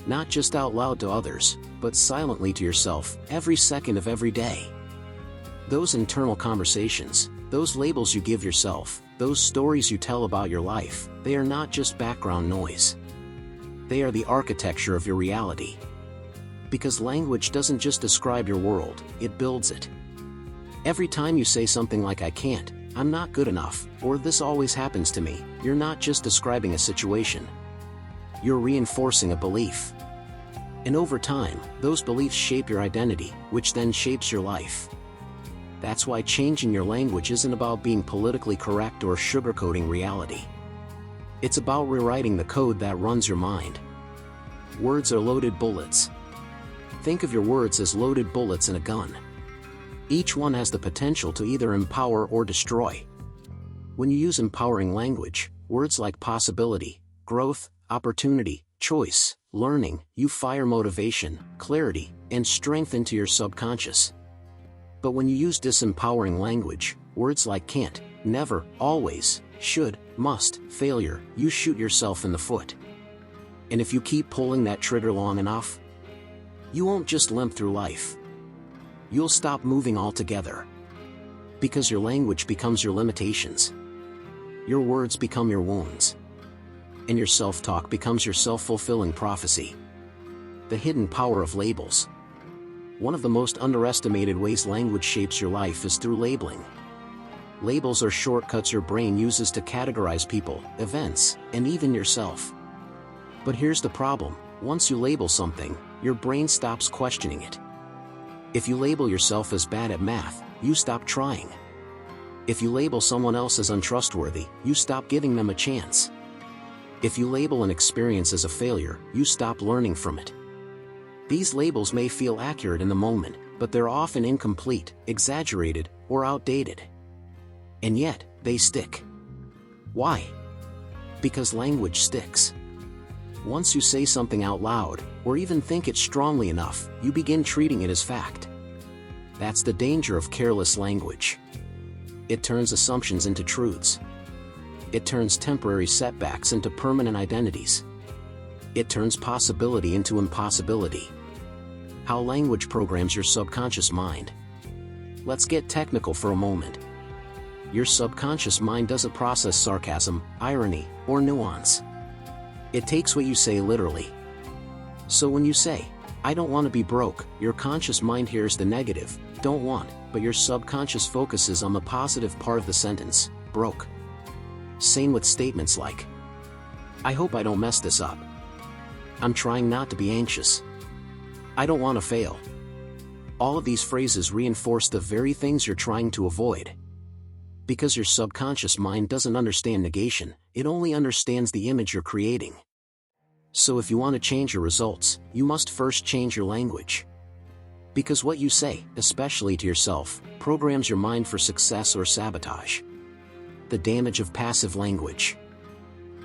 Not just out loud to others, but silently to yourself, every second of every day. Those internal conversations, those labels you give yourself, those stories you tell about your life, they are not just background noise. They are the architecture of your reality. Because language doesn't just describe your world, it builds it. Every time you say something like "I can't," "I'm not good enough," or "this always happens to me," you're not just describing a situation. You're reinforcing a belief. And over time, those beliefs shape your identity, which then shapes your life. That's why changing your language isn't about being politically correct or sugarcoating reality. It's about rewriting the code that runs your mind. Words are loaded bullets. Think of your words as loaded bullets in a gun. Each one has the potential to either empower or destroy. When you use empowering language, words like possibility, growth, opportunity, choice, learning, you fire motivation, clarity, and strength into your subconscious. But when you use disempowering language, words like can't, never, always, should, must, failure, you shoot yourself in the foot. And if you keep pulling that trigger long enough, you won't just limp through life. You'll stop moving altogether. Because your language becomes your limitations. Your words become your wounds. And your self-talk becomes your self-fulfilling prophecy. The hidden power of labels. One of the most underestimated ways language shapes your life is through labeling. Labels are shortcuts your brain uses to categorize people, events, and even yourself. But here's the problem: once you label something, your brain stops questioning it. If you label yourself as bad at math, you stop trying. If you label someone else as untrustworthy, you stop giving them a chance. If you label an experience as a failure, you stop learning from it. These labels may feel accurate in the moment, but they're often incomplete, exaggerated, or outdated. And yet, they stick. Why? Because language sticks. Once you say something out loud, or even think it strongly enough, you begin treating it as fact. That's the danger of careless language. It turns assumptions into truths. It turns temporary setbacks into permanent identities. It turns possibility into impossibility. How language programs your subconscious mind. Let's get technical for a moment. Your subconscious mind doesn't process sarcasm, irony, or nuance. It takes what you say literally. So when you say, "I don't want to be broke," your conscious mind hears the negative, "don't want," but your subconscious focuses on the positive part of the sentence, broke. Same with statements like, "I hope I don't mess this up." "I'm trying not to be anxious." "I don't want to fail." All of these phrases reinforce the very things you're trying to avoid. Because your subconscious mind doesn't understand negation, it only understands the image you're creating. So if you want to change your results, you must first change your language. Because what you say, especially to yourself, programs your mind for success or sabotage. The damage of passive language.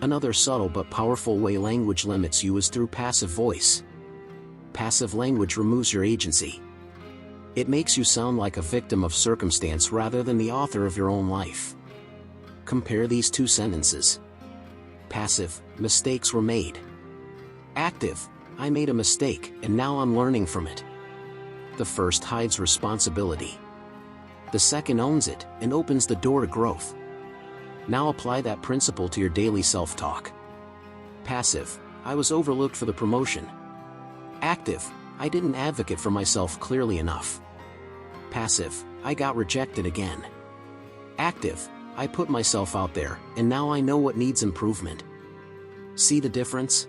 Another subtle but powerful way language limits you is through passive voice. Passive language removes your agency. It makes you sound like a victim of circumstance rather than the author of your own life. Compare these two sentences. Passive, mistakes were made. Active, I made a mistake, and now I'm learning from it. The first hides responsibility. The second owns it, and opens the door to growth. Now apply that principle to your daily self-talk. Passive, I was overlooked for the promotion. Active, I didn't advocate for myself clearly enough. Passive, I got rejected again. Active, I put myself out there, and now I know what needs improvement. See the difference?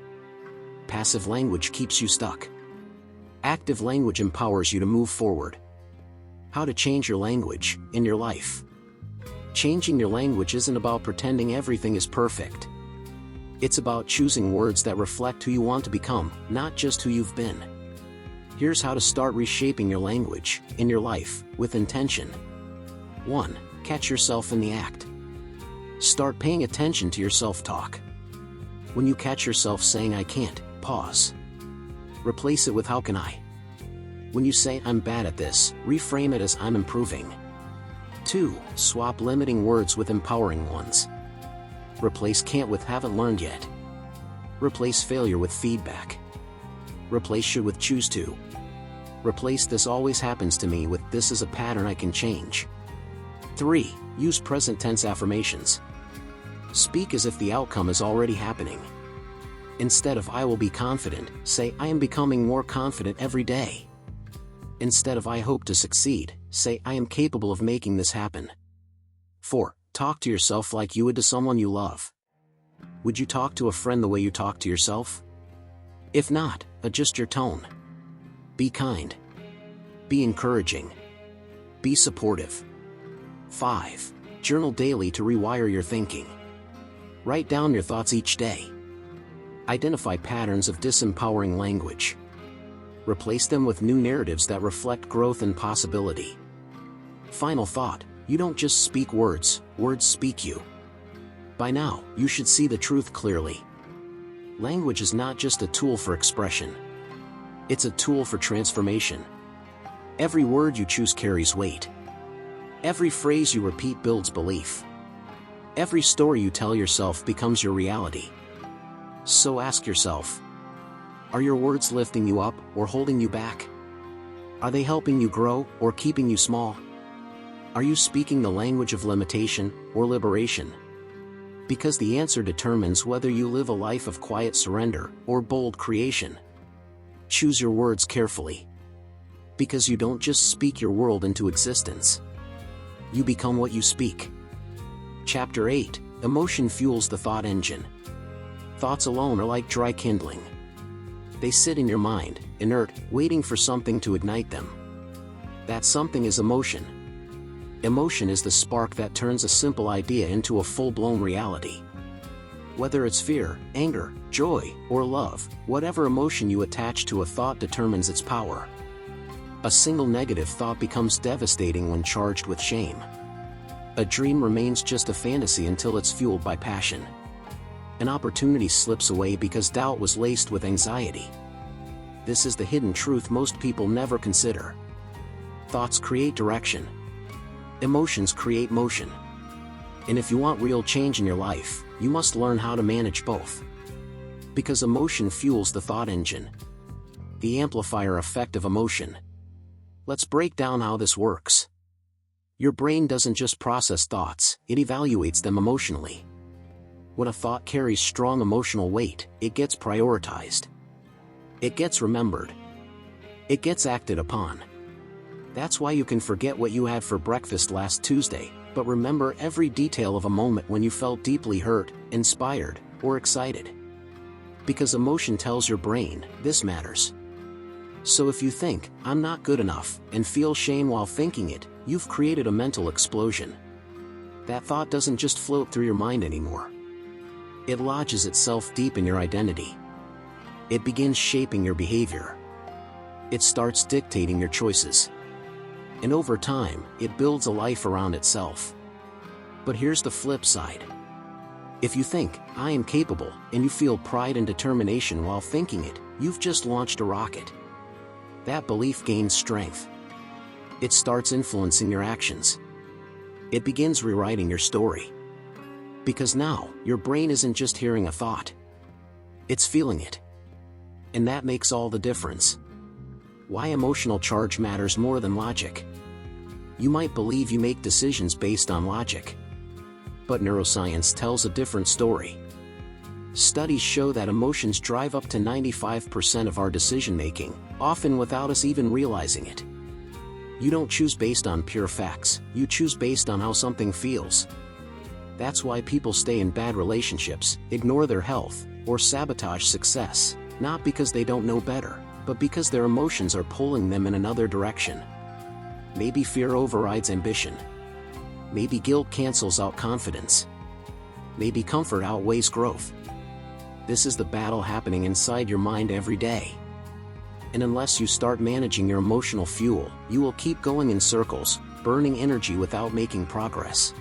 Passive language keeps you stuck. Active language empowers you to move forward. How to change your language in your life. Changing your language isn't about pretending everything is perfect. It's about choosing words that reflect who you want to become, not just who you've been. Here's how to start reshaping your language, in your life, with intention. 1. Catch yourself in the act. Start paying attention to your self-talk. When you catch yourself saying "I can't," pause. Replace it with "How can I?" When you say "I'm bad at this," reframe it as "I'm improving." 2. Swap limiting words with empowering ones. Replace "can't" with "haven't learned yet." Replace failure with feedback. Replace should with choose to. Replace "this always happens to me" with "this is a pattern I can change." 3. Use present tense affirmations. Speak as if the outcome is already happening. Instead of "I will be confident," say "I am becoming more confident every day." Instead of "I hope to succeed," say "I am capable of making this happen." 4. Talk to yourself like you would to someone you love. Would you talk to a friend the way you talk to yourself? If not, adjust your tone. Be kind. Be encouraging. Be supportive. 5. Journal daily to rewire your thinking. Write down your thoughts each day. Identify patterns of disempowering language. Replace them with new narratives that reflect growth and possibility. Final thought: you don't just speak words, words speak you. By now, you should see the truth clearly. Language is not just a tool for expression. It's a tool for transformation. Every word you choose carries weight. Every phrase you repeat builds belief. Every story you tell yourself becomes your reality. So ask yourself, are your words lifting you up or holding you back? Are they helping you grow or keeping you small? Are you speaking the language of limitation or liberation? Because the answer determines whether you live a life of quiet surrender or bold creation. Choose your words carefully. Because you don't just speak your world into existence. You become what you speak. Chapter 8: Emotion fuels the thought engine. Thoughts alone are like dry kindling. They sit in your mind, inert, waiting for something to ignite them. That something is emotion. Emotion is the spark that turns a simple idea into a full-blown reality. Whether it's fear, anger, joy, or love, whatever emotion you attach to a thought determines its power. A single negative thought becomes devastating when charged with shame. A dream remains just a fantasy until it's fueled by passion. An opportunity slips away because doubt was laced with anxiety. This is the hidden truth most people never consider. Thoughts create direction. Emotions create motion. And if you want real change in your life, you must learn how to manage both. Because emotion fuels the thought engine. The amplifier effect of emotion. Let's break down how this works. Your brain doesn't just process thoughts, it evaluates them emotionally. When a thought carries strong emotional weight, it gets prioritized. It gets remembered. It gets acted upon. That's why you can forget what you had for breakfast last Tuesday, but remember every detail of a moment when you felt deeply hurt, inspired, or excited. Because emotion tells your brain, this matters. So if you think, "I'm not good enough," and feel shame while thinking it, you've created a mental explosion. That thought doesn't just float through your mind anymore. It lodges itself deep in your identity. It begins shaping your behavior. It starts dictating your choices. And over time, it builds a life around itself. But here's the flip side. If you think, "I am capable," and you feel pride and determination while thinking it, you've just launched a rocket. That belief gains strength. It starts influencing your actions. It begins rewriting your story. Because now, your brain isn't just hearing a thought. It's feeling it. And that makes all the difference. Why emotional charge matters more than logic. You might believe you make decisions based on logic. But neuroscience tells a different story. Studies show that emotions drive up to 95% of our decision-making, often without us even realizing it. You don't choose based on pure facts, you choose based on how something feels. That's why people stay in bad relationships, ignore their health, or sabotage success, not because they don't know better, but because their emotions are pulling them in another direction. Maybe fear overrides ambition. Maybe guilt cancels out confidence. Maybe comfort outweighs growth. This is the battle happening inside your mind every day. And unless you start managing your emotional fuel, you will keep going in circles, burning energy without making progress.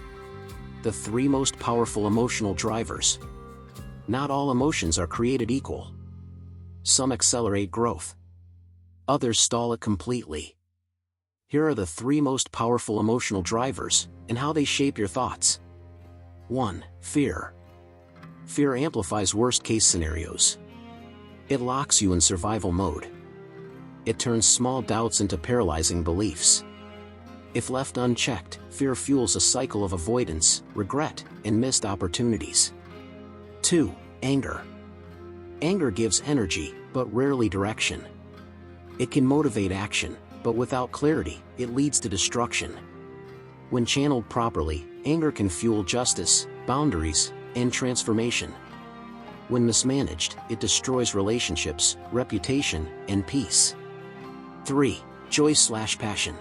The 3 most powerful emotional drivers. Not all emotions are created equal. Some accelerate growth. Others stall it completely. Here are the 3 most powerful emotional drivers, and how they shape your thoughts. 1. Fear. Fear amplifies worst-case scenarios. It locks you in survival mode. It turns small doubts into paralyzing beliefs. If left unchecked, fear fuels a cycle of avoidance, regret, and missed opportunities. 2. Anger. Anger gives energy, but rarely direction. It can motivate action, but without clarity, it leads to destruction. When channeled properly, anger can fuel justice, boundaries, and transformation. When mismanaged, it destroys relationships, reputation, and peace. 3. Joy/passion.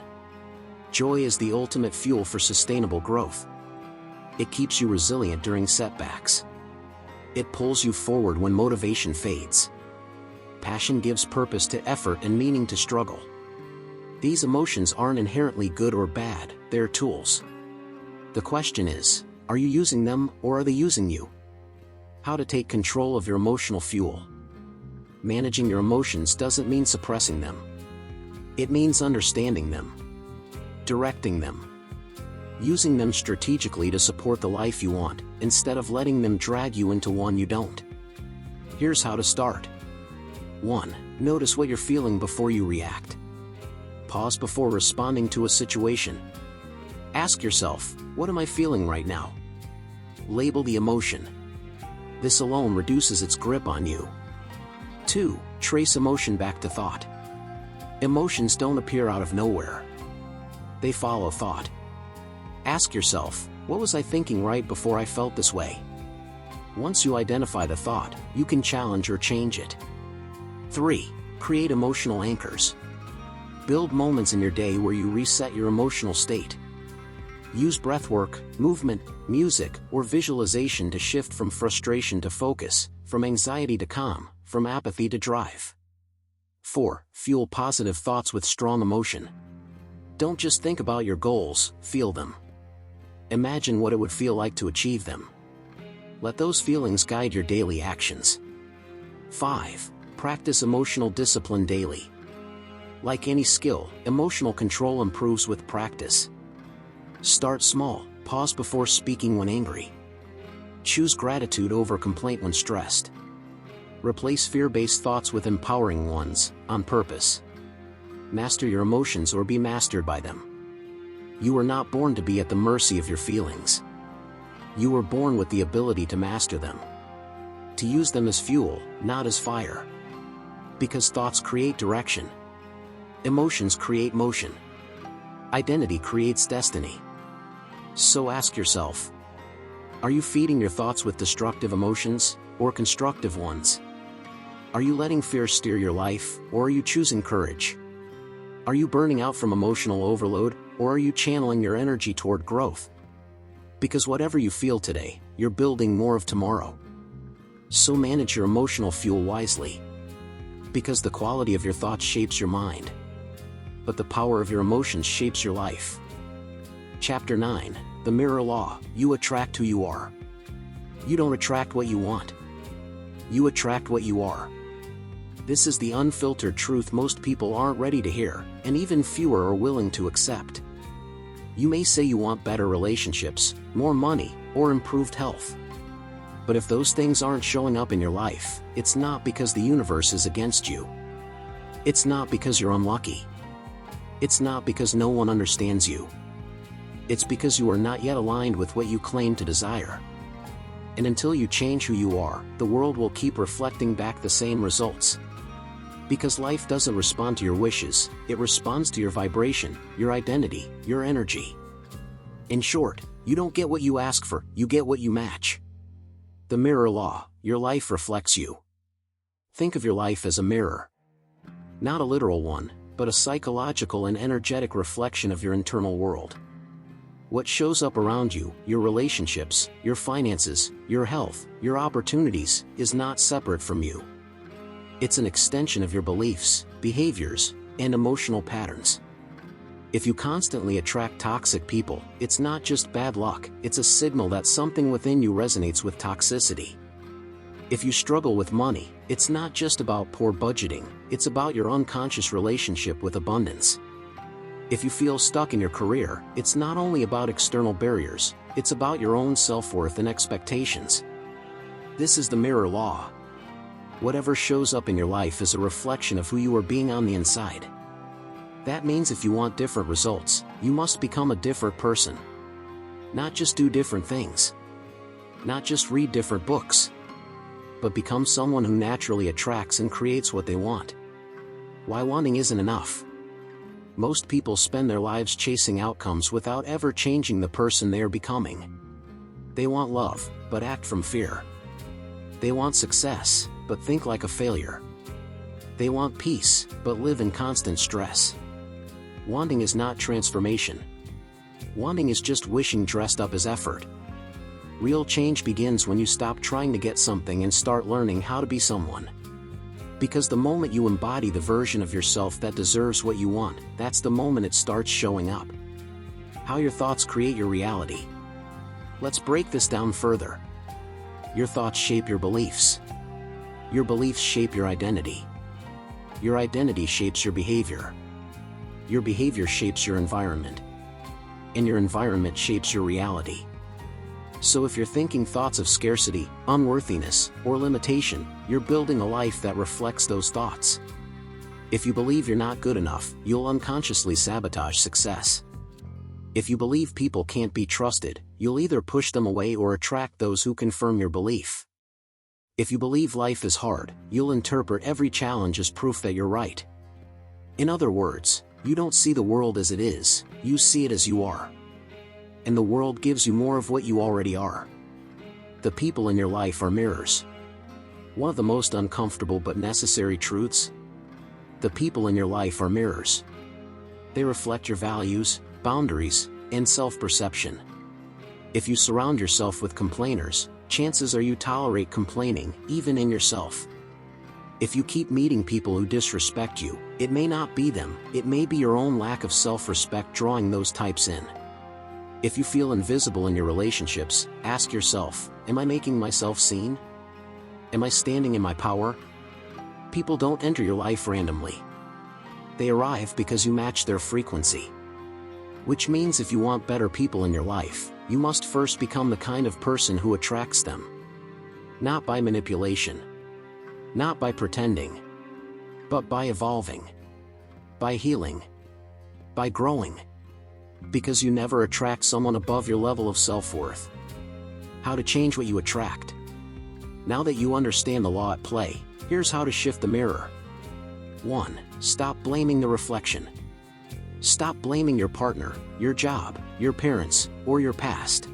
Joy is the ultimate fuel for sustainable growth. It keeps you resilient during setbacks. It pulls you forward when motivation fades. Passion gives purpose to effort and meaning to struggle. These emotions aren't inherently good or bad, they're tools. The question is, are you using them, or are they using you? How to take control of your emotional fuel. Managing your emotions doesn't mean suppressing them. It means understanding them, directing them, using them strategically to support the life you want, instead of letting them drag you into one you don't. Here's how to start. 1. Notice what you're feeling before you react. Pause before responding to a situation. Ask yourself, what am I feeling right now? Label the emotion. This alone reduces its grip on you. 2. Trace emotion back to thought. Emotions don't appear out of nowhere. They follow thought. Ask yourself, what was I thinking right before I felt this way? Once you identify the thought, you can challenge or change it. 3. Create emotional anchors. Build moments in your day where you reset your emotional state. Use breathwork, movement, music, or visualization to shift from frustration to focus, from anxiety to calm, from apathy to drive. 4. Fuel positive thoughts with strong emotion. Don't just think about your goals, feel them. Imagine what it would feel like to achieve them. Let those feelings guide your daily actions. 5. Practice emotional discipline daily. Like any skill, emotional control improves with practice. Start small, pause before speaking when angry. Choose gratitude over complaint when stressed. Replace fear-based thoughts with empowering ones, on purpose. Master your emotions or be mastered by them. You were not born to be at the mercy of your feelings. You were born with the ability to master them. To use them as fuel, not as fire. Because thoughts create direction. Emotions create motion. Identity creates destiny. So ask yourself, are you feeding your thoughts with destructive emotions, or constructive ones? Are you letting fear steer your life, or are you choosing courage? Are you burning out from emotional overload, or are you channeling your energy toward growth? Because whatever you feel today, you're building more of tomorrow. So manage your emotional fuel wisely. Because the quality of your thoughts shapes your mind. But the power of your emotions shapes your life. Chapter 9, The Mirror Law. You attract who you are. You don't attract what you want. You attract what you are. This is the unfiltered truth most people aren't ready to hear, and even fewer are willing to accept. You may say you want better relationships, more money, or improved health. But if those things aren't showing up in your life, it's not because the universe is against you. It's not because you're unlucky. It's not because no one understands you. It's because you are not yet aligned with what you claim to desire. And until you change who you are, the world will keep reflecting back the same results. Because life doesn't respond to your wishes, it responds to your vibration, your identity, your energy. In short, you don't get what you ask for, you get what you match. The mirror law, your life reflects you. Think of your life as a mirror. Not a literal one, but a psychological and energetic reflection of your internal world. What shows up around you, your relationships, your finances, your health, your opportunities, is not separate from you. It's an extension of your beliefs, behaviors, and emotional patterns. If you constantly attract toxic people, it's not just bad luck, it's a signal that something within you resonates with toxicity. If you struggle with money, it's not just about poor budgeting, it's about your unconscious relationship with abundance. If you feel stuck in your career, it's not only about external barriers, it's about your own self-worth and expectations. This is the mirror law. Whatever shows up in your life is a reflection of who you are being on the inside. That means if you want different results, you must become a different person. Not just do different things. Not just read different books. But become someone who naturally attracts and creates what they want. Why wanting isn't enough. Most people spend their lives chasing outcomes without ever changing the person they are becoming. They want love, but act from fear. They want success, but think like a failure. They want peace, but live in constant stress. Wanting is not transformation. Wanting is just wishing dressed up as effort. Real change begins when you stop trying to get something and start learning how to be someone. Because the moment you embody the version of yourself that deserves what you want, that's the moment it starts showing up. How your thoughts create your reality. Let's break this down further. Your thoughts shape your beliefs. Your beliefs shape your identity. Your identity shapes your behavior. Your behavior shapes your environment. And your environment shapes your reality. So if you're thinking thoughts of scarcity, unworthiness, or limitation, you're building a life that reflects those thoughts. If you believe you're not good enough, you'll unconsciously sabotage success. If you believe people can't be trusted, you'll either push them away or attract those who confirm your belief. If you believe life is hard, you'll interpret every challenge as proof that you're right. In other words, you don't see the world as it is, you see it as you are. And the world gives you more of what you already are. The people in your life are mirrors. One of the most uncomfortable but necessary truths? The people in your life are mirrors. They reflect your values, boundaries, and self-perception. If you surround yourself with complainers, chances are you tolerate complaining, even in yourself. If you keep meeting people who disrespect you, it may not be them, it may be your own lack of self-respect drawing those types in. If you feel invisible in your relationships, ask yourself, am I making myself seen? Am I standing in my power? People don't enter your life randomly. They arrive because you match their frequency. Which means if you want better people in your life, you must first become the kind of person who attracts them. Not by manipulation. Not by pretending. But by evolving. By healing. By growing. Because you never attract someone above your level of self-worth. How to change what you attract. Now that you understand the law at play, here's how to shift the mirror. 1. Stop blaming the reflection. Stop blaming your partner, your job, your parents, or your past.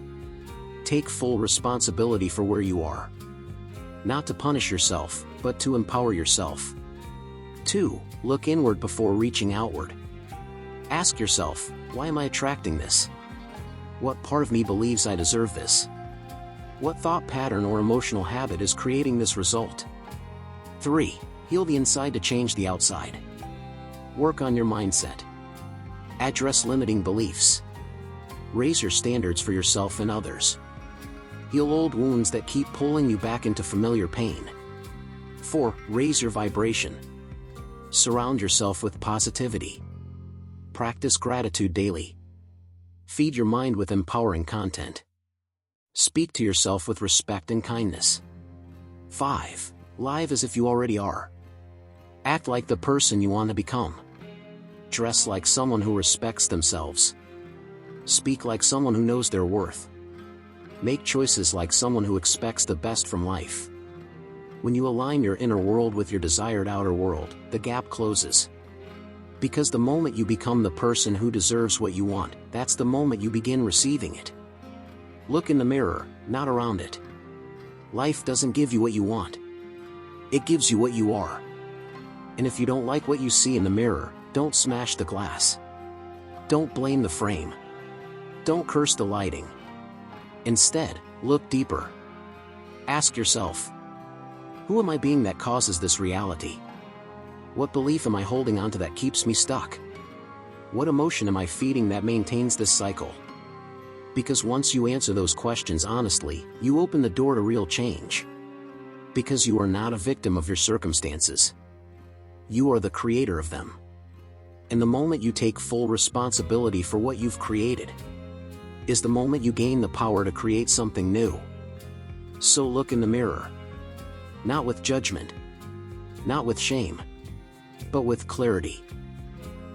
Take full responsibility for where you are. Not to punish yourself, but to empower yourself. 2. Look inward before reaching outward. Ask yourself, why am I attracting this? What part of me believes I deserve this? What thought pattern or emotional habit is creating this result? 3. Heal the inside to change the outside. Work on your mindset. Address limiting beliefs. Raise your standards for yourself and others. Heal old wounds that keep pulling you back into familiar pain. 4. Raise your vibration. Surround yourself with positivity. Practice gratitude daily. Feed your mind with empowering content. Speak to yourself with respect and kindness. 5. Live as if you already are. Act like the person you want to become. Dress like someone who respects themselves. Speak like someone who knows their worth. Make choices like someone who expects the best from life. When you align your inner world with your desired outer world, the gap closes. Because the moment you become the person who deserves what you want, that's the moment you begin receiving it. Look in the mirror, not around it. Life doesn't give you what you want. It gives you what you are. And if you don't like what you see in the mirror, don't smash the glass. Don't blame the frame. Don't curse the lighting. Instead, look deeper. Ask yourself, who am I being that causes this reality? What belief am I holding onto that keeps me stuck? What emotion am I feeding that maintains this cycle? Because once you answer those questions honestly, you open the door to real change. Because you are not a victim of your circumstances. You are the creator of them. And the moment you take full responsibility for what you've created is the moment you gain the power to create something new. So look in the mirror. Not with judgment. Not with shame. But with clarity.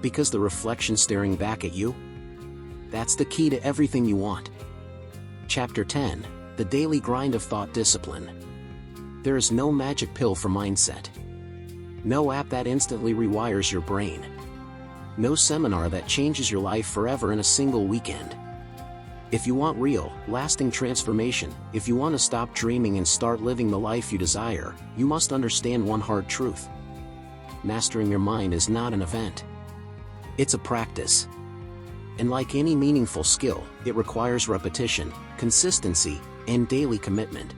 Because the reflection staring back at you, that's the key to everything you want. Chapter 10, The Daily Grind of Thought Discipline. There is no magic pill for mindset. No app that instantly rewires your brain. No seminar that changes your life forever in a single weekend. If you want real, lasting transformation, if you want to stop dreaming and start living the life you desire, you must understand one hard truth. Mastering your mind is not an event. It's a practice. And like any meaningful skill, it requires repetition, consistency, and daily commitment.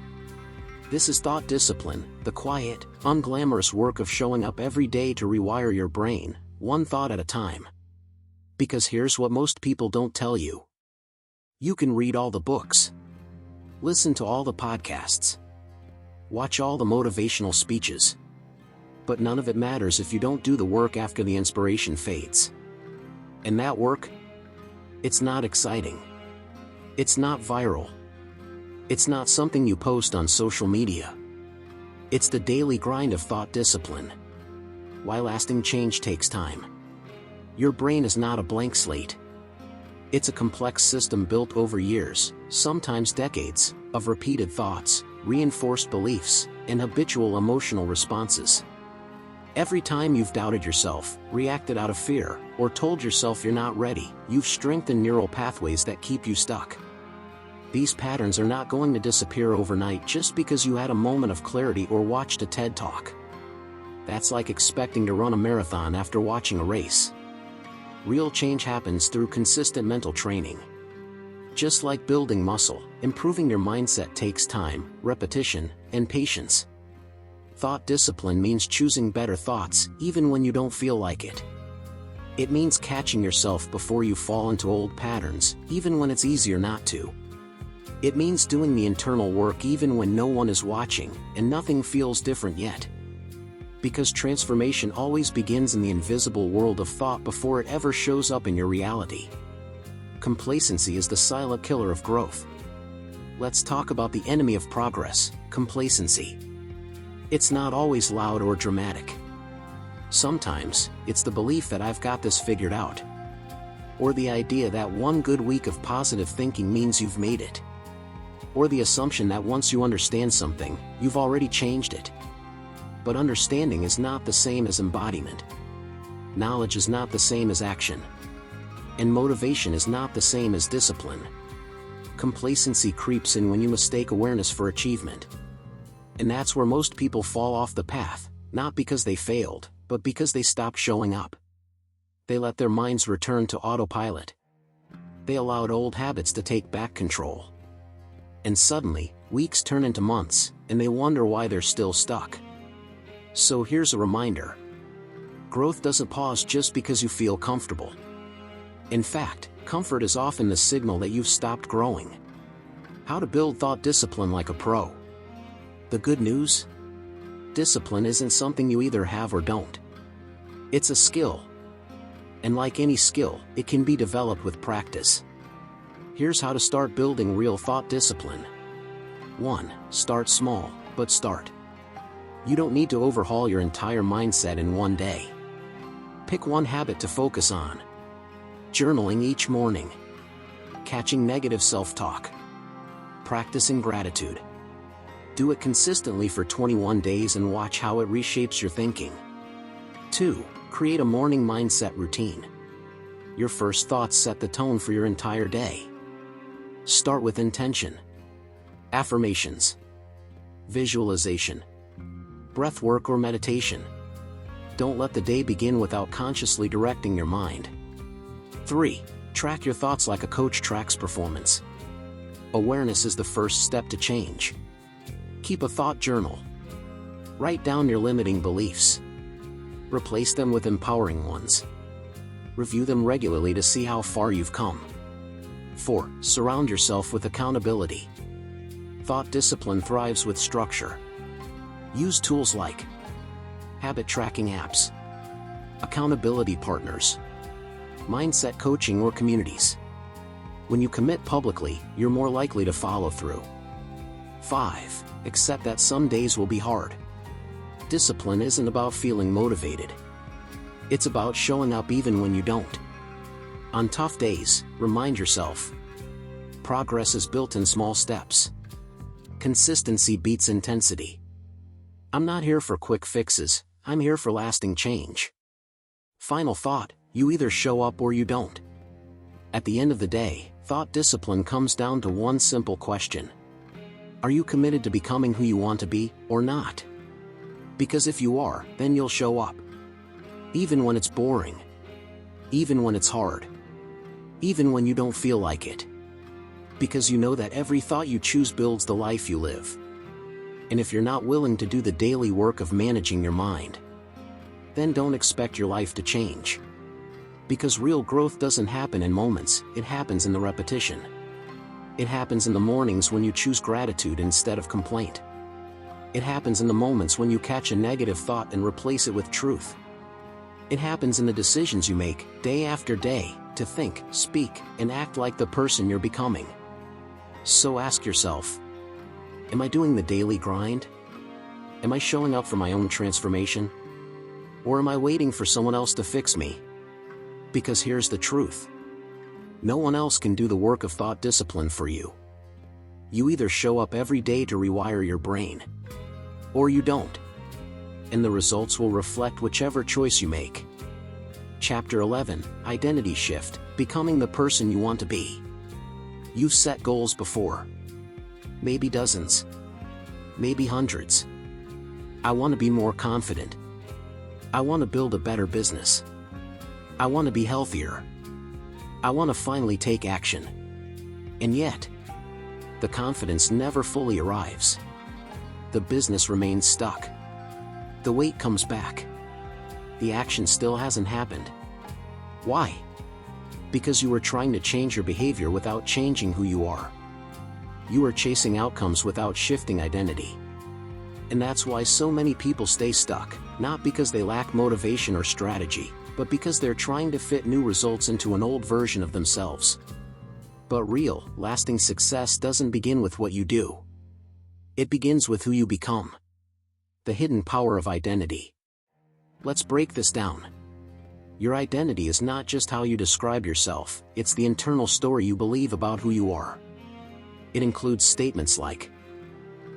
This is thought discipline, the quiet, unglamorous work of showing up every day to rewire your brain, one thought at a time. Because here's what most people don't tell you. You can read all the books, listen to all the podcasts, watch all the motivational speeches, but none of it matters if you don't do the work after the inspiration fades. And that work? It's not exciting. It's not viral. It's not something you post on social media. It's the daily grind of thought discipline. Why lasting change takes time. Your brain is not a blank slate. It's a complex system built over years, sometimes decades, of repeated thoughts, reinforced beliefs, and habitual emotional responses. Every time you've doubted yourself, reacted out of fear, or told yourself you're not ready, you've strengthened neural pathways that keep you stuck. These patterns are not going to disappear overnight just because you had a moment of clarity or watched a TED Talk. That's like expecting to run a marathon after watching a race. Real change happens through consistent mental training. Just like building muscle, improving your mindset takes time, repetition, and patience. Thought discipline means choosing better thoughts, even when you don't feel like it. It means catching yourself before you fall into old patterns, even when it's easier not to. It means doing the internal work even when no one is watching, and nothing feels different yet. Because transformation always begins in the invisible world of thought before it ever shows up in your reality. Complacency is the silent killer of growth. Let's talk about the enemy of progress, complacency. It's not always loud or dramatic. Sometimes, it's the belief that I've got this figured out. Or the idea that one good week of positive thinking means you've made it. Or the assumption that once you understand something, you've already changed it. But understanding is not the same as embodiment. Knowledge is not the same as action. And motivation is not the same as discipline. Complacency creeps in when you mistake awareness for achievement. And that's where most people fall off the path, not because they failed, but because they stopped showing up. They let their minds return to autopilot. They allowed old habits to take back control. And suddenly, weeks turn into months, and they wonder why they're still stuck. So here's a reminder. Growth doesn't pause just because you feel comfortable. In fact, comfort is often the signal that you've stopped growing. How to build thought discipline like a pro. The good news? Discipline isn't something you either have or don't. It's a skill. And like any skill, it can be developed with practice. Here's how to start building real thought discipline. 1. Start small, but start. You don't need to overhaul your entire mindset in one day. Pick one habit to focus on. Journaling each morning. Catching negative self-talk. Practicing gratitude. Do it consistently for 21 days and watch how it reshapes your thinking. 2. Create a morning mindset routine. Your first thoughts set the tone for your entire day. Start with intention. Affirmations. Visualization. Breath work or meditation. Don't let the day begin without consciously directing your mind. 3. Track your thoughts like a coach tracks performance. Awareness is the first step to change. Keep a thought journal. Write down your limiting beliefs. Replace them with empowering ones. Review them regularly to see how far you've come. 4. Surround yourself with accountability. Thought discipline thrives with structure. Use tools like habit tracking apps, accountability partners, mindset coaching, or communities. When you commit publicly, you're more likely to follow through. 5. Accept that some days will be hard. Discipline isn't about feeling motivated. It's about showing up even when you don't. On tough days, remind yourself, progress is built in small steps. Consistency beats intensity. I'm not here for quick fixes, I'm here for lasting change. Final thought, you either show up or you don't. At the end of the day, thought discipline comes down to one simple question. Are you committed to becoming who you want to be, or not? Because if you are, then you'll show up. Even when it's boring. Even when it's hard. Even when you don't feel like it. Because you know that every thought you choose builds the life you live. And if you're not willing to do the daily work of managing your mind, then don't expect your life to change. Because real growth doesn't happen in moments, it happens in the repetition. It happens in the mornings when you choose gratitude instead of complaint. It happens in the moments when you catch a negative thought and replace it with truth. It happens in the decisions you make, day after day, to think, speak, and act like the person you're becoming. So ask yourself, am I doing the daily grind? Am I showing up for my own transformation? Or am I waiting for someone else to fix me? Because here's the truth. No one else can do the work of thought discipline for you. You either show up every day to rewire your brain, or you don't. And the results will reflect whichever choice you make. Chapter 11, Identity Shift, Becoming the Person You Want to Be. You've set goals before. Maybe dozens. Maybe hundreds. I want to be more confident. I want to build a better business. I want to be healthier. I want to finally take action. And yet, the confidence never fully arrives. The business remains stuck. The weight comes back. The action still hasn't happened. Why? Because you were trying to change your behavior without changing who you are. You are chasing outcomes without shifting identity. And that's why so many people stay stuck, not because they lack motivation or strategy, but because they're trying to fit new results into an old version of themselves. But real, lasting success doesn't begin with what you do. It begins with who you become. The hidden power of identity. Let's break this down. Your identity is not just how you describe yourself, it's the internal story you believe about who you are. It includes statements like,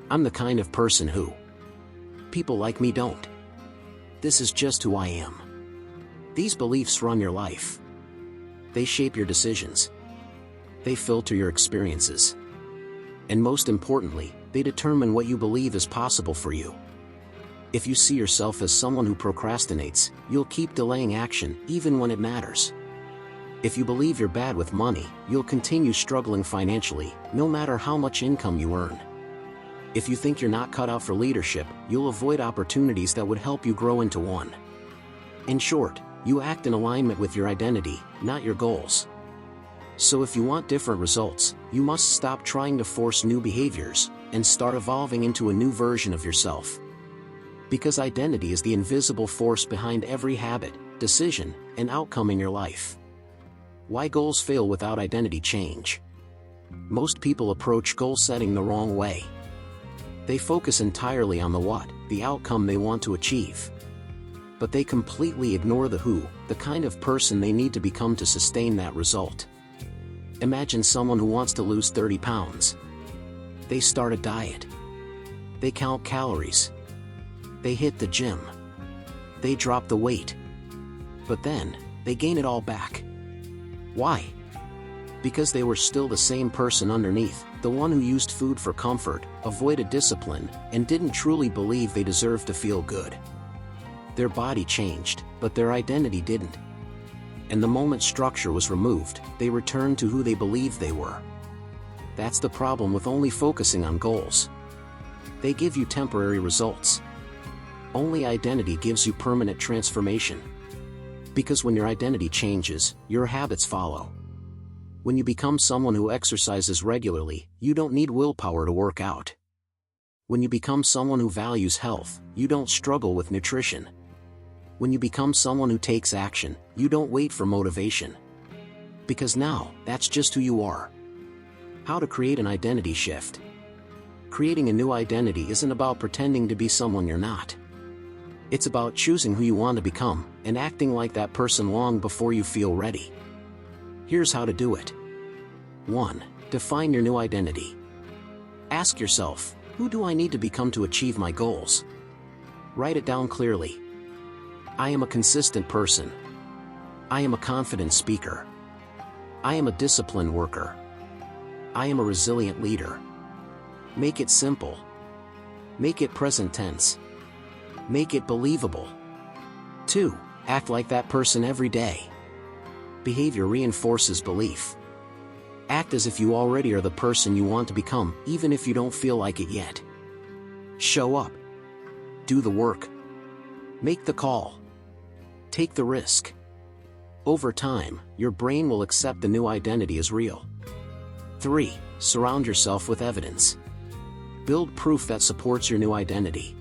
I'm the kind of person who. People like me don't. This is just who I am. These beliefs run your life. They shape your decisions. They filter your experiences. And most importantly, they determine what you believe is possible for you. If you see yourself as someone who procrastinates, you'll keep delaying action even when it matters. If you believe you're bad with money, you'll continue struggling financially, no matter how much income you earn. If you think you're not cut out for leadership, you'll avoid opportunities that would help you grow into one. In short, you act in alignment with your identity, not your goals. So if you want different results, you must stop trying to force new behaviors, and start evolving into a new version of yourself. Because identity is the invisible force behind every habit, decision, and outcome in your life. Why goals fail without identity change? Most people approach goal setting the wrong way. They focus entirely on the what, the outcome they want to achieve. But they completely ignore the who, the kind of person they need to become to sustain that result. Imagine someone who wants to lose 30 pounds. They start a diet. They count calories. They hit the gym. They drop the weight. But then, they gain it all back. Why? Because they were still the same person underneath, the one who used food for comfort, avoided discipline, and didn't truly believe they deserved to feel good. Their body changed, but their identity didn't. And the moment structure was removed, they returned to who they believed they were. That's the problem with only focusing on goals. They give you temporary results. Only identity gives you permanent transformation. Because when your identity changes, your habits follow. When you become someone who exercises regularly, you don't need willpower to work out. When you become someone who values health, you don't struggle with nutrition. When you become someone who takes action, you don't wait for motivation. Because now, that's just who you are. How to create an identity shift. Creating a new identity isn't about pretending to be someone you're not. It's about choosing who you want to become, and acting like that person long before you feel ready. Here's how to do it. 1. Define your new identity. Ask yourself, who do I need to become to achieve my goals? Write it down clearly. I am a consistent person. I am a confident speaker. I am a disciplined worker. I am a resilient leader. Make it simple. Make it present tense. Make it believable. 2. Act like that person every day. Behavior reinforces belief. Act as if you already are the person you want to become, even if you don't feel like it yet. Show up. Do the work. Make the call. Take the risk. Over time, your brain will accept the new identity as real. 3. Surround yourself with evidence. Build proof that supports your new identity.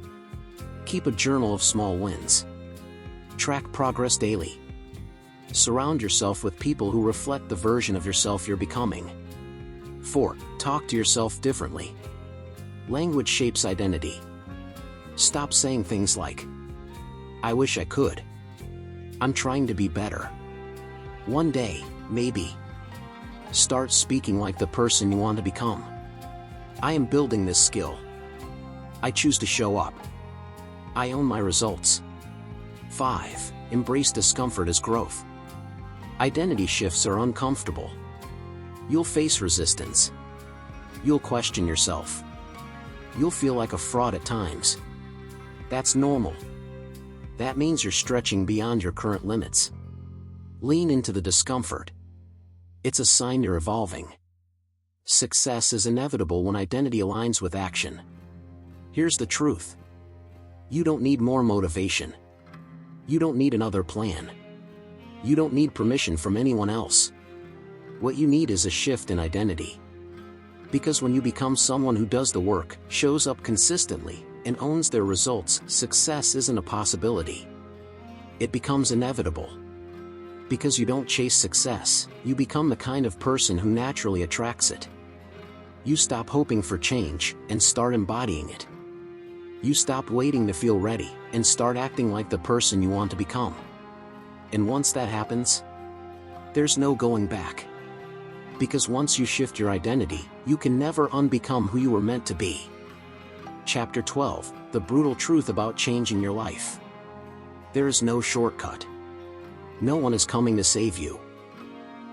Keep a journal of small wins. Track progress daily. Surround yourself with people who reflect the version of yourself you're becoming. 4. Talk to yourself differently. Language shapes identity. Stop saying things like, I wish I could. I'm trying to be better. One day, maybe. Start speaking like the person you want to become. I am building this skill. I choose to show up. I own my results. 5. Embrace discomfort as growth. Identity shifts are uncomfortable. You'll face resistance. You'll question yourself. You'll feel like a fraud at times. That's normal. That means you're stretching beyond your current limits. Lean into the discomfort. It's a sign you're evolving. Success is inevitable when identity aligns with action. Here's the truth. You don't need more motivation. You don't need another plan. You don't need permission from anyone else. What you need is a shift in identity. Because when you become someone who does the work, shows up consistently, and owns their results, success isn't a possibility. It becomes inevitable. Because you don't chase success, you become the kind of person who naturally attracts it. You stop hoping for change, and start embodying it. You stop waiting to feel ready, and start acting like the person you want to become. And once that happens, there's no going back. Because once you shift your identity, you can never unbecome who you were meant to be. Chapter 12, The Brutal Truth About Changing Your Life. There is no shortcut. No one is coming to save you.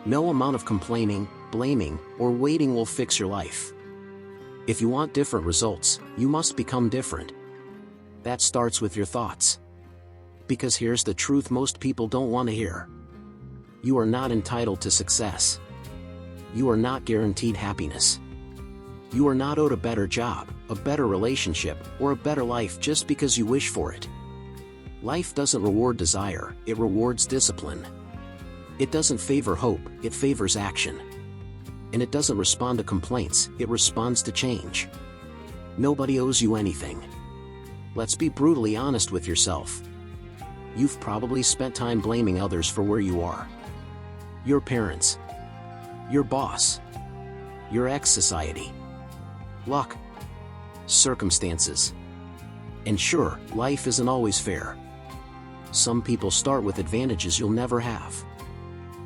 No amount of complaining, blaming, or waiting will fix your life. If you want different results, you must become different. That starts with your thoughts. Because here's the truth most people don't want to hear. You are not entitled to success. You are not guaranteed happiness. You are not owed a better job, a better relationship, or a better life just because you wish for it. Life doesn't reward desire, it rewards discipline. It doesn't favor hope, it favors action. And it doesn't respond to complaints, it responds to change. Nobody owes you anything. Let's be brutally honest with yourself. You've probably spent time blaming others for where you are. Your parents. Your boss. Your ex-society. Luck. Circumstances. And sure, life isn't always fair. Some people start with advantages you'll never have.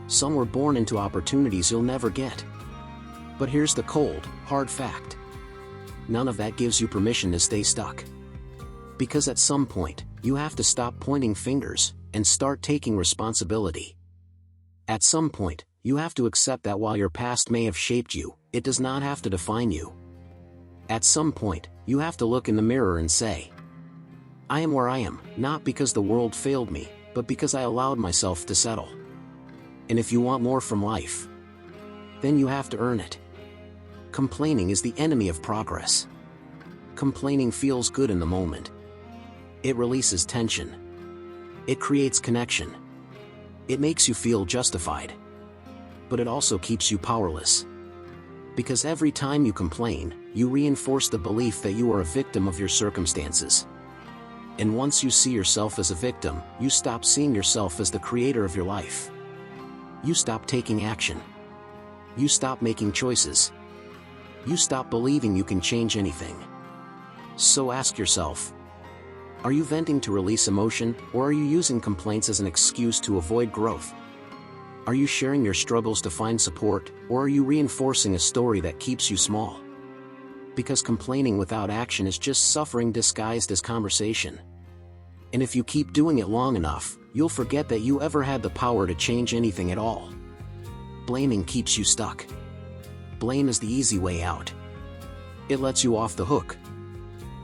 Some were born into opportunities you'll never get. But here's the cold, hard fact. None of that gives you permission to stay stuck. Because at some point, you have to stop pointing fingers, and start taking responsibility. At some point, you have to accept that while your past may have shaped you, it does not have to define you. At some point, you have to look in the mirror and say, I am where I am, not because the world failed me, but because I allowed myself to settle. And if you want more from life, then you have to earn it. Complaining is the enemy of progress. Complaining feels good in the moment. It releases tension. It creates connection. It makes you feel justified. But it also keeps you powerless. Because every time you complain, you reinforce the belief that you are a victim of your circumstances. And once you see yourself as a victim, you stop seeing yourself as the creator of your life. You stop taking action. You stop making choices. You stop believing you can change anything. So ask yourself, are you venting to release emotion, or are you using complaints as an excuse to avoid growth? Are you sharing your struggles to find support, or are you reinforcing a story that keeps you small? Because complaining without action is just suffering disguised as conversation. And if you keep doing it long enough, you'll forget that you ever had the power to change anything at all. Blaming keeps you stuck. Blame is the easy way out. It lets you off the hook.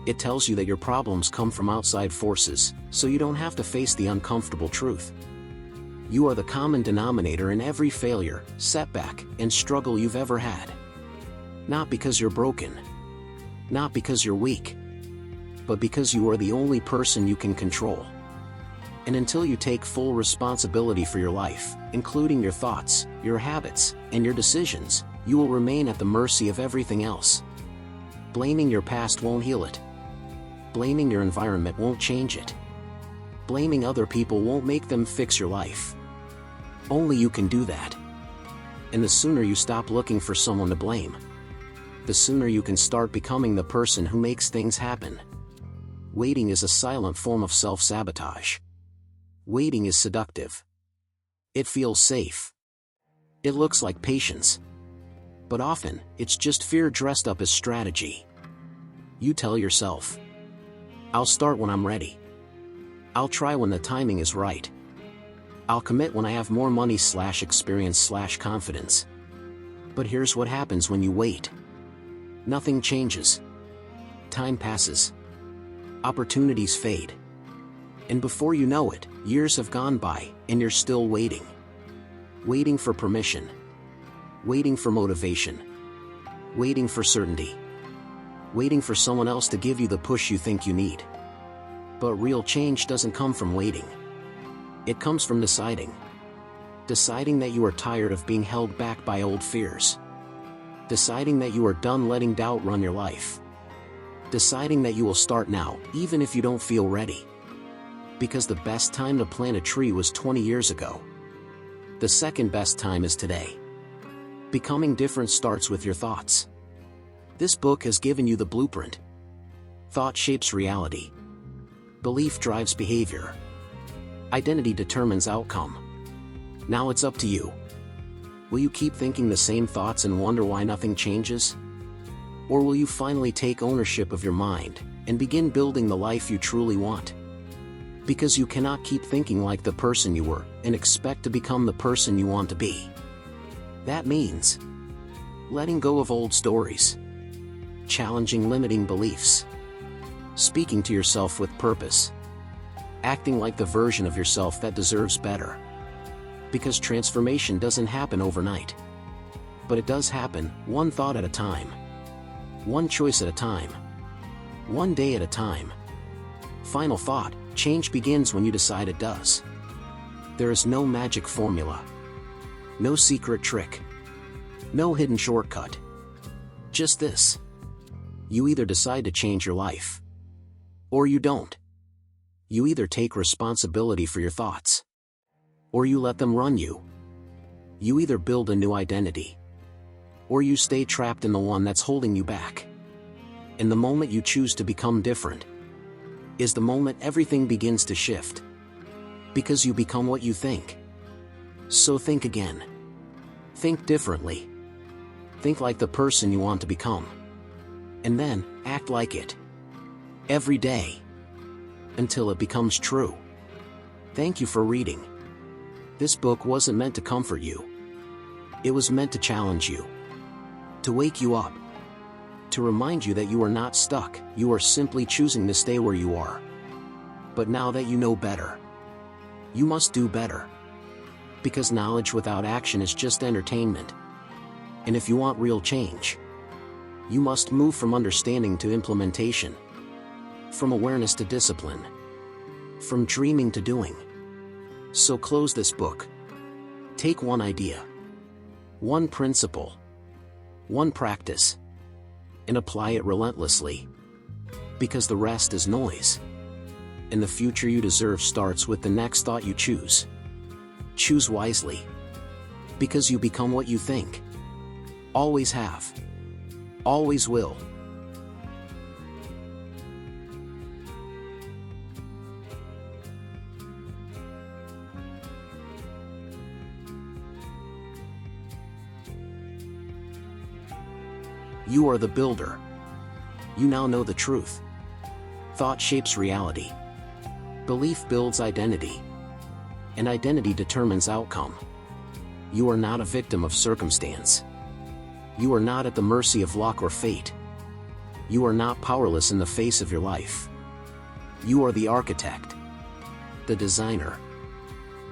It tells you that your problems come from outside forces, so you don't have to face the uncomfortable truth. You are the common denominator in every failure, setback, and struggle you've ever had. Not because you're broken. Not because you're weak. But because you are the only person you can control. And until you take full responsibility for your life, including your thoughts, your habits, and your decisions, you will remain at the mercy of everything else. Blaming your past won't heal it. Blaming your environment won't change it. Blaming other people won't make them fix your life. Only you can do that. And the sooner you stop looking for someone to blame, the sooner you can start becoming the person who makes things happen. Waiting is a silent form of self-sabotage. Waiting is seductive. It feels safe. It looks like patience. But often, it's just fear dressed up as strategy. You tell yourself, I'll start when I'm ready. I'll try when the timing is right. I'll commit when I have more money/experience/confidence. But here's what happens when you wait. Nothing changes. Time passes. Opportunities fade. And before you know it, years have gone by, and you're still waiting. Waiting for permission. Waiting for motivation. Waiting for certainty. Waiting for someone else to give you the push you think you need. But real change doesn't come from waiting. It comes from deciding. Deciding that you are tired of being held back by old fears. Deciding that you are done letting doubt run your life. Deciding that you will start now, even if you don't feel ready. Because the best time to plant a tree was 20 years ago. The second best time is today. Becoming different starts with your thoughts. This book has given you the blueprint. Thought shapes reality. Belief drives behavior. Identity determines outcome. Now it's up to you. Will you keep thinking the same thoughts and wonder why nothing changes? Or will you finally take ownership of your mind and begin building the life you truly want? Because you cannot keep thinking like the person you were and expect to become the person you want to be. That means letting go of old stories, challenging limiting beliefs, speaking to yourself with purpose, acting like the version of yourself that deserves better. Because transformation doesn't happen overnight. But it does happen, one thought at a time. One choice at a time. One day at a time. Final thought, change begins when you decide it does. There is no magic formula. No secret trick. No hidden shortcut. Just this. You either decide to change your life, or you don't. You either take responsibility for your thoughts, or you let them run you. You either build a new identity, or you stay trapped in the one that's holding you back. And the moment you choose to become different is the moment everything begins to shift. Because you become what you think. So think again. Think differently. Think like the person you want to become. And then, act like it. Every day. Until it becomes true. Thank you for reading. This book wasn't meant to comfort you. It was meant to challenge you. To wake you up. To remind you that you are not stuck, you are simply choosing to stay where you are. But now that you know better, you must do better. Because knowledge without action is just entertainment. And if you want real change, you must move from understanding to implementation. From awareness to discipline. From dreaming to doing. So close this book. Take one idea, one principle, one practice, and apply it relentlessly. Because the rest is noise. And the future you deserve starts with the next thought you choose. Choose wisely. Because you become what you think. Always have. Always will. You are the builder. You now know the truth. Thought shapes reality. Belief builds identity. And identity determines outcome. You are not a victim of circumstance. You are not at the mercy of luck or fate. You are not powerless in the face of your life. You are the architect, the designer,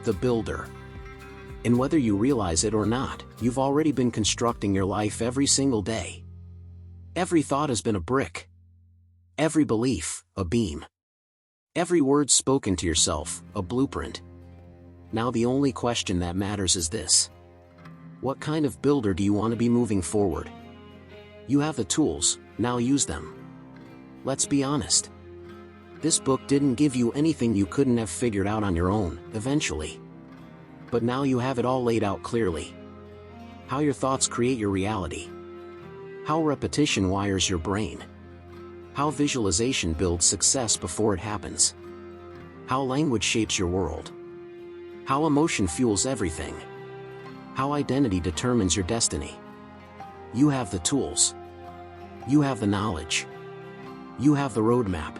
the builder. And whether you realize it or not, you've already been constructing your life every single day. Every thought has been a brick. Every belief, a beam. Every word spoken to yourself, a blueprint. Now the only question that matters is this. What kind of builder do you want to be moving forward? You have the tools, now use them. Let's be honest. This book didn't give you anything you couldn't have figured out on your own, eventually. But now you have it all laid out clearly. How your thoughts create your reality. How repetition wires your brain. How visualization builds success before it happens. How language shapes your world. How emotion fuels everything. How identity determines your destiny. You have the tools. You have the knowledge. You have the roadmap.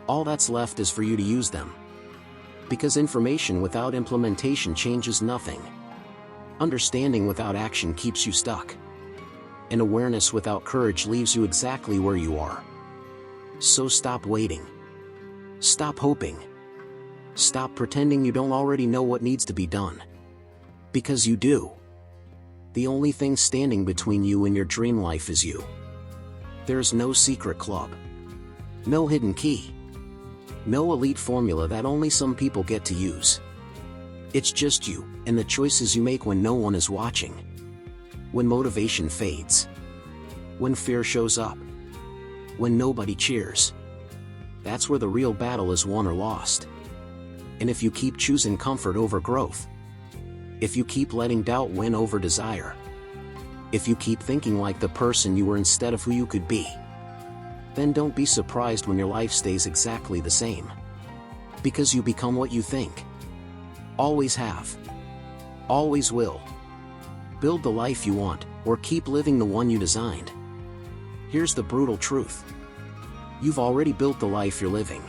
All that's left is for you to use them. Because information without implementation changes nothing. Understanding without action keeps you stuck. And awareness without courage leaves you exactly where you are. So stop waiting. Stop hoping. Stop pretending you don't already know what needs to be done. Because you do. The only thing standing between you and your dream life is you. There's no secret club. No hidden key. No elite formula that only some people get to use. It's just you, and the choices you make when no one is watching. When motivation fades. When fear shows up. When nobody cheers. That's where the real battle is won or lost. And if you keep choosing comfort over growth, if you keep letting doubt win over desire, if you keep thinking like the person you were instead of who you could be, then don't be surprised when your life stays exactly the same. Because you become what you think. Always have. Always will. Build the life you want, or keep living the one you designed. Here's the brutal truth. You've already built the life you're living.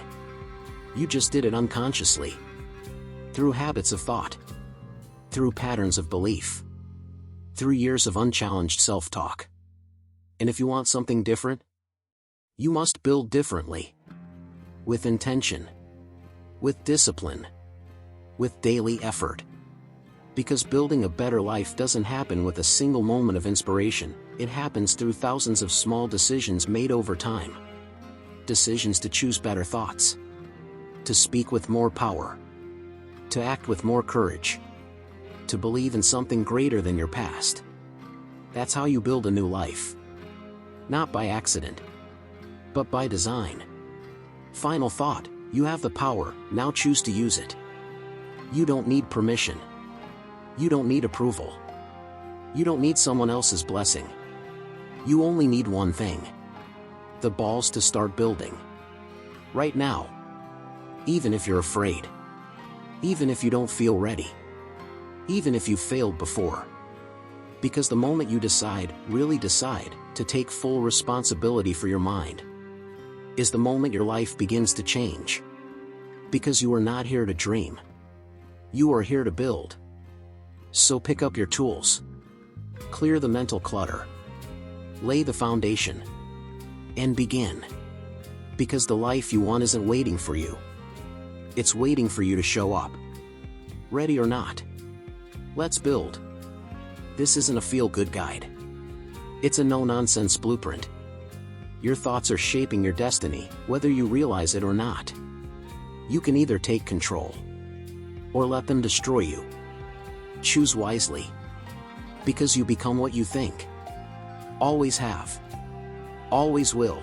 You just did it unconsciously. Through habits of thought. Through patterns of belief. Through years of unchallenged self-talk. And if you want something different, you must build differently. With intention. With discipline. With daily effort. Because building a better life doesn't happen with a single moment of inspiration, it happens through thousands of small decisions made over time. Decisions to choose better thoughts. To speak with more power. To act with more courage. To believe in something greater than your past. That's how you build a new life. Not by accident, but by design. Final thought, you have the power, now choose to use it. You don't need permission. You don't need approval. You don't need someone else's blessing. You only need one thing. The balls to start building. Right now. Even if you're afraid. Even if you don't feel ready. Even if you've failed before. Because the moment you decide, really decide, to take full responsibility for your mind, is the moment your life begins to change. Because you are not here to dream. You are here to build. So pick up your tools. Clear the mental clutter. Lay the foundation. And begin. Because the life you want isn't waiting for you. It's waiting for you to show up. Ready or not. Let's build. This isn't a feel-good guide. It's a no-nonsense blueprint. Your thoughts are shaping your destiny, whether you realize it or not. You can either take control or let them destroy you. Choose wisely. Because you become what you think. Always have. Always will.